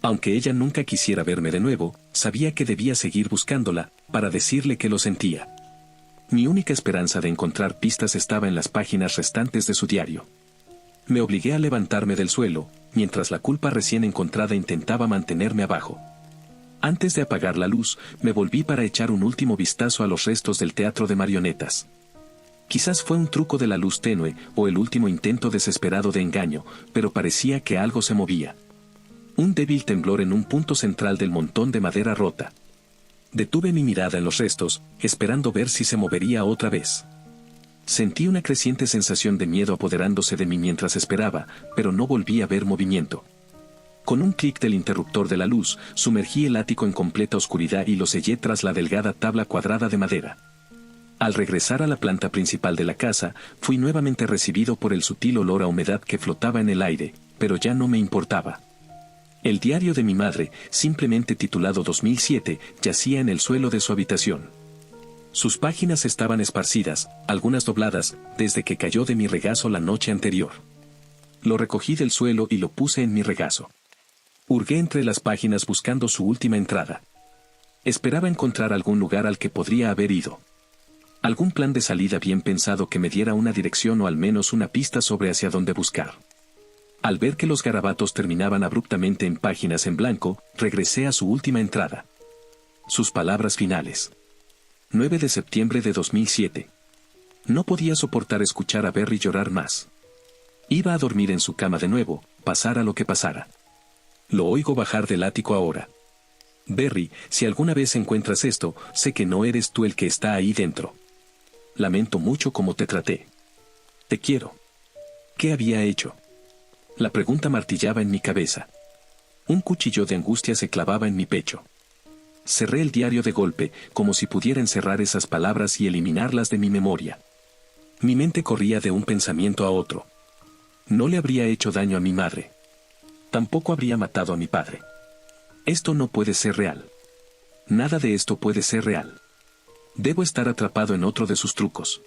Aunque ella nunca quisiera verme de nuevo, sabía que debía seguir buscándola, para decirle que lo sentía. Mi única esperanza de encontrar pistas estaba en las páginas restantes de su diario. Me obligué a levantarme del suelo, mientras la culpa recién encontrada intentaba mantenerme abajo. Antes de apagar la luz, me volví para echar un último vistazo a los restos del teatro de marionetas. Quizás fue un truco de la luz tenue, o el último intento desesperado de engaño, pero parecía que algo se movía. Un débil temblor en un punto central del montón de madera rota. Detuve mi mirada en los restos, esperando ver si se movería otra vez. Sentí una creciente sensación de miedo apoderándose de mí mientras esperaba, pero no volví a ver movimiento. Con un clic del interruptor de la luz, sumergí el ático en completa oscuridad y lo sellé tras la delgada tabla cuadrada de madera. Al regresar a la planta principal de la casa, fui nuevamente recibido por el sutil olor a humedad que flotaba en el aire, pero ya no me importaba. El diario de mi madre, simplemente titulado 2007, yacía en el suelo de su habitación. Sus páginas estaban esparcidas, algunas dobladas, desde que cayó de mi regazo la noche anterior. Lo recogí del suelo y lo puse en mi regazo. Hurgué entre las páginas buscando su última entrada. Esperaba encontrar algún lugar al que podría haber ido. Algún plan de salida bien pensado que me diera una dirección o al menos una pista sobre hacia dónde buscar. Al ver que los garabatos terminaban abruptamente en páginas en blanco, regresé a su última entrada. Sus palabras finales. 9 de septiembre de 2007. No podía soportar escuchar a Berry llorar más. Iba a dormir en su cama de nuevo, pasara lo que pasara. Lo oigo bajar del ático ahora. Berry, si alguna vez encuentras esto, sé que no eres tú el que está ahí dentro. Lamento mucho cómo te traté. Te quiero. ¿Qué había hecho? La pregunta martillaba en mi cabeza. Un cuchillo de angustia se clavaba en mi pecho. Cerré el diario de golpe, como si pudiera encerrar esas palabras y eliminarlas de mi memoria. Mi mente corría de un pensamiento a otro. No le habría hecho daño a mi madre. Tampoco habría matado a mi padre. Esto no puede ser real. Nada de esto puede ser real. Debo estar atrapado en otro de sus trucos.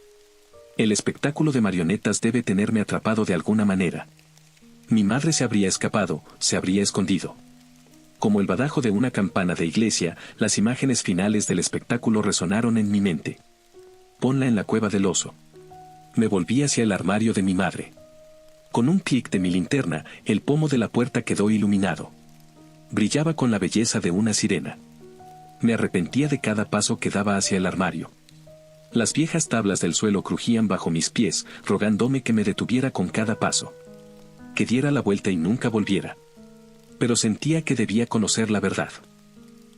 El espectáculo de marionetas debe tenerme atrapado de alguna manera. Mi madre se habría escapado, se habría escondido. Como el badajo de una campana de iglesia, las imágenes finales del espectáculo resonaron en mi mente. Ponla en la cueva del oso. Me volví hacia el armario de mi madre. Con un clic de mi linterna, el pomo de la puerta quedó iluminado. Brillaba con la belleza de una sirena. Me arrepentía de cada paso que daba hacia el armario. Las viejas tablas del suelo crujían bajo mis pies, rogándome que me detuviera con cada paso. Que diera la vuelta y nunca volviera. Pero sentía que debía conocer la verdad.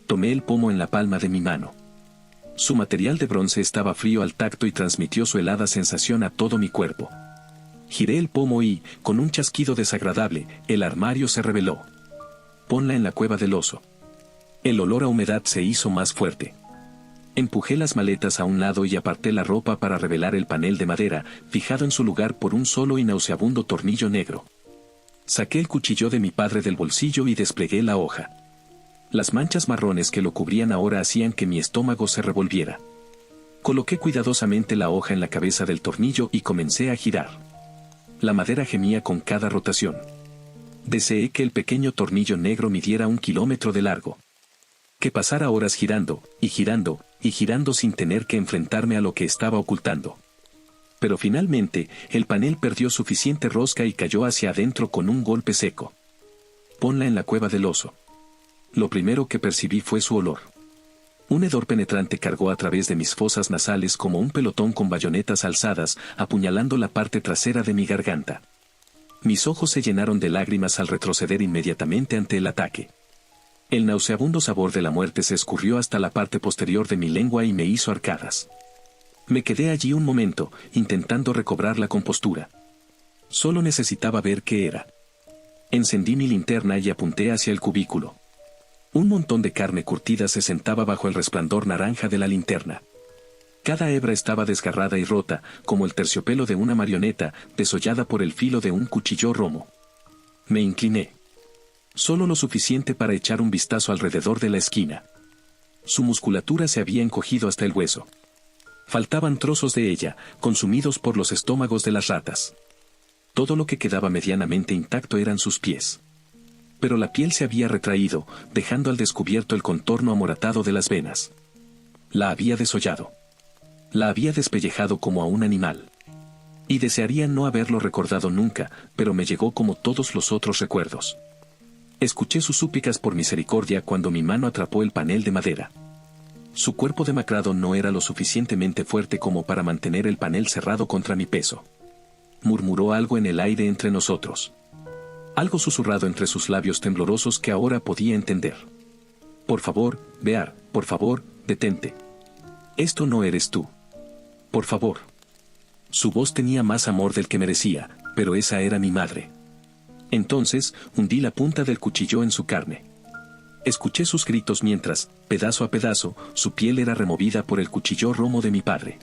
Tomé el pomo en la palma de mi mano. Su material de bronce estaba frío al tacto y transmitió su helada sensación a todo mi cuerpo. Giré el pomo y, con un chasquido desagradable, el armario se reveló. Ponla en la cueva del oso. El olor a humedad se hizo más fuerte. Empujé las maletas a un lado y aparté la ropa para revelar el panel de madera, fijado en su lugar por un solo y nauseabundo tornillo negro. Saqué el cuchillo de mi padre del bolsillo y desplegué la hoja. Las manchas marrones que lo cubrían ahora hacían que mi estómago se revolviera. Coloqué cuidadosamente la hoja en la cabeza del tornillo y comencé a girar. La madera gemía con cada rotación. Deseé que el pequeño tornillo negro midiera 1 kilómetro de largo. Que pasara horas girando, y girando, y girando sin tener que enfrentarme a lo que estaba ocultando. Pero finalmente, el panel perdió suficiente rosca y cayó hacia adentro con un golpe seco. Ponla en la cueva del oso. Lo primero que percibí fue su olor. Un hedor penetrante cargó a través de mis fosas nasales como un pelotón con bayonetas alzadas, apuñalando la parte trasera de mi garganta. Mis ojos se llenaron de lágrimas al retroceder inmediatamente ante el ataque. El nauseabundo sabor de la muerte se escurrió hasta la parte posterior de mi lengua y me hizo arcadas. Me quedé allí un momento, intentando recobrar la compostura. Solo necesitaba ver qué era. Encendí mi linterna y apunté hacia el cubículo. Un montón de carne curtida se sentaba bajo el resplandor naranja de la linterna. Cada hebra estaba desgarrada y rota, como el terciopelo de una marioneta, desollada por el filo de un cuchillo romo. Me incliné. Solo lo suficiente para echar un vistazo alrededor de la esquina. Su musculatura se había encogido hasta el hueso. Faltaban trozos de ella, consumidos por los estómagos de las ratas. Todo lo que quedaba medianamente intacto eran sus pies. Pero la piel se había retraído, dejando al descubierto el contorno amoratado de las venas. La había desollado. La había despellejado como a un animal. Y desearía no haberlo recordado nunca, pero me llegó como todos los otros recuerdos. Escuché sus súplicas por misericordia cuando mi mano atrapó el panel de madera. Su cuerpo demacrado no era lo suficientemente fuerte como para mantener el panel cerrado contra mi peso. Murmuró algo en el aire entre nosotros. Algo susurrado entre sus labios temblorosos que ahora podía entender. Por favor, Bear, por favor, detente. Esto no eres tú. Por favor. Su voz tenía más amor del que merecía, pero esa era mi madre. Entonces, hundí la punta del cuchillo en su carne. Escuché sus gritos mientras, pedazo a pedazo, su piel era removida por el cuchillo romo de mi padre.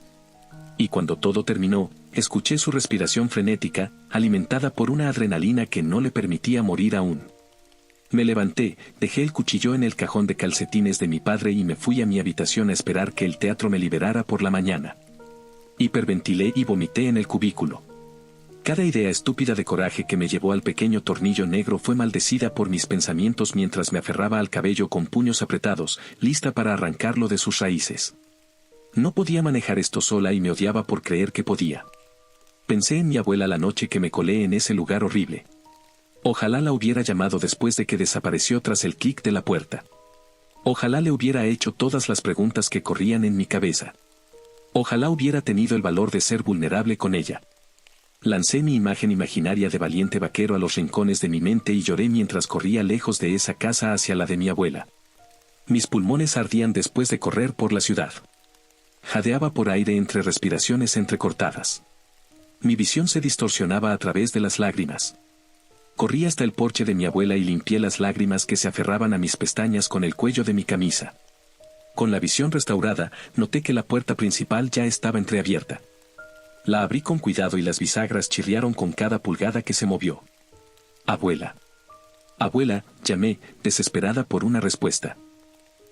Y cuando todo terminó, escuché su respiración frenética, alimentada por una adrenalina que no le permitía morir aún. Me levanté, dejé el cuchillo en el cajón de calcetines de mi padre y me fui a mi habitación a esperar que el teatro me liberara por la mañana. Hiperventilé y vomité en el cubículo. Cada idea estúpida de coraje que me llevó al pequeño tornillo negro fue maldecida por mis pensamientos mientras me aferraba al cabello con puños apretados, lista para arrancarlo de sus raíces. No podía manejar esto sola y me odiaba por creer que podía. Pensé en mi abuela la noche que me colé en ese lugar horrible. Ojalá la hubiera llamado después de que desapareció tras el clic de la puerta. Ojalá le hubiera hecho todas las preguntas que corrían en mi cabeza. Ojalá hubiera tenido el valor de ser vulnerable con ella. Lancé mi imagen imaginaria de valiente vaquero a los rincones de mi mente y lloré mientras corría lejos de esa casa hacia la de mi abuela. Mis pulmones ardían después de correr por la ciudad. Jadeaba por aire entre respiraciones entrecortadas. Mi visión se distorsionaba a través de las lágrimas. Corrí hasta el porche de mi abuela y limpié las lágrimas que se aferraban a mis pestañas con el cuello de mi camisa. Con la visión restaurada, noté que la puerta principal ya estaba entreabierta. La abrí con cuidado y las bisagras chirriaron con cada pulgada que se movió. Abuela. Abuela, llamé, desesperada por una respuesta.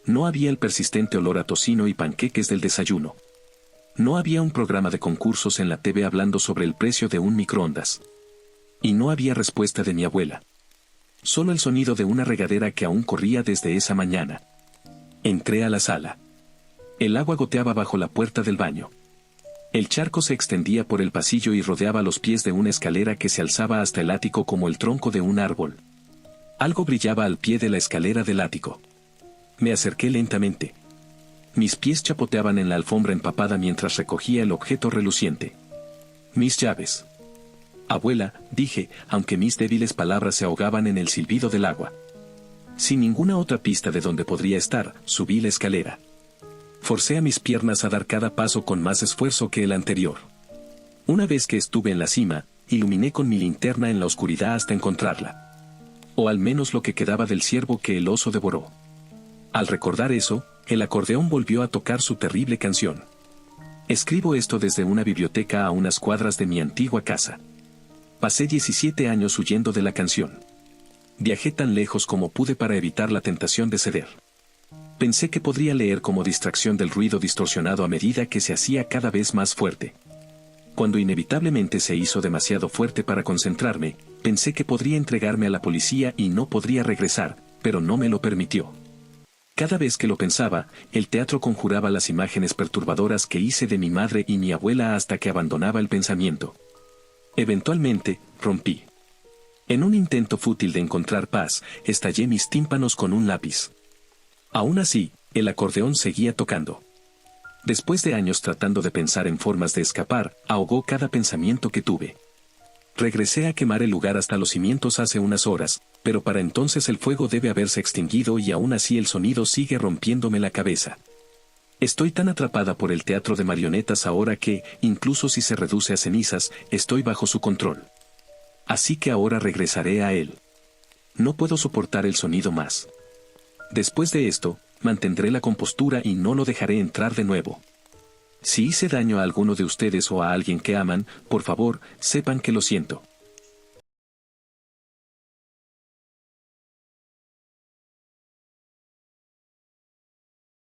No había el persistente olor a tocino y panqueques del desayuno. No había un programa de concursos en la TV hablando sobre el precio de un microondas. Y no había respuesta de mi abuela. Solo el sonido de una regadera que aún corría desde esa mañana. Entré a la sala. El agua goteaba bajo la puerta del baño. El charco se extendía por el pasillo y rodeaba los pies de una escalera que se alzaba hasta el ático como el tronco de un árbol. Algo brillaba al pie de la escalera del ático. Me acerqué lentamente. Mis pies chapoteaban en la alfombra empapada mientras recogía el objeto reluciente. Mis llaves. Abuela, dije, aunque mis débiles palabras se ahogaban en el silbido del agua. Sin ninguna otra pista de dónde podría estar, subí la escalera. Forcé a mis piernas a dar cada paso con más esfuerzo que el anterior. Una vez que estuve en la cima, iluminé con mi linterna en la oscuridad hasta encontrarla. O al menos lo que quedaba del ciervo que el oso devoró. Al recordar eso, el acordeón volvió a tocar su terrible canción. Escribo esto desde una biblioteca a unas cuadras de mi antigua casa. Pasé 17 años huyendo de la canción. Viajé tan lejos como pude para evitar la tentación de ceder. Pensé que podría leer como distracción del ruido distorsionado a medida que se hacía cada vez más fuerte. Cuando inevitablemente se hizo demasiado fuerte para concentrarme, pensé que podría entregarme a la policía y no podría regresar, pero no me lo permitió. Cada vez que lo pensaba, el teatro conjuraba las imágenes perturbadoras que hice de mi madre y mi abuela hasta que abandonaba el pensamiento. Eventualmente, rompí. En un intento fútil de encontrar paz, estallé mis tímpanos con un lápiz. Aún así, el acordeón seguía tocando. Después de años tratando de pensar en formas de escapar, ahogó cada pensamiento que tuve. Regresé a quemar el lugar hasta los cimientos hace unas horas, pero para entonces el fuego debe haberse extinguido y aún así el sonido sigue rompiéndome la cabeza. Estoy tan atrapada por el teatro de marionetas ahora que, incluso si se reduce a cenizas, estoy bajo su control. Así que ahora regresaré a él. No puedo soportar el sonido más. Después de esto, mantendré la compostura y no lo dejaré entrar de nuevo. Si hice daño a alguno de ustedes o a alguien que aman, por favor, sepan que lo siento.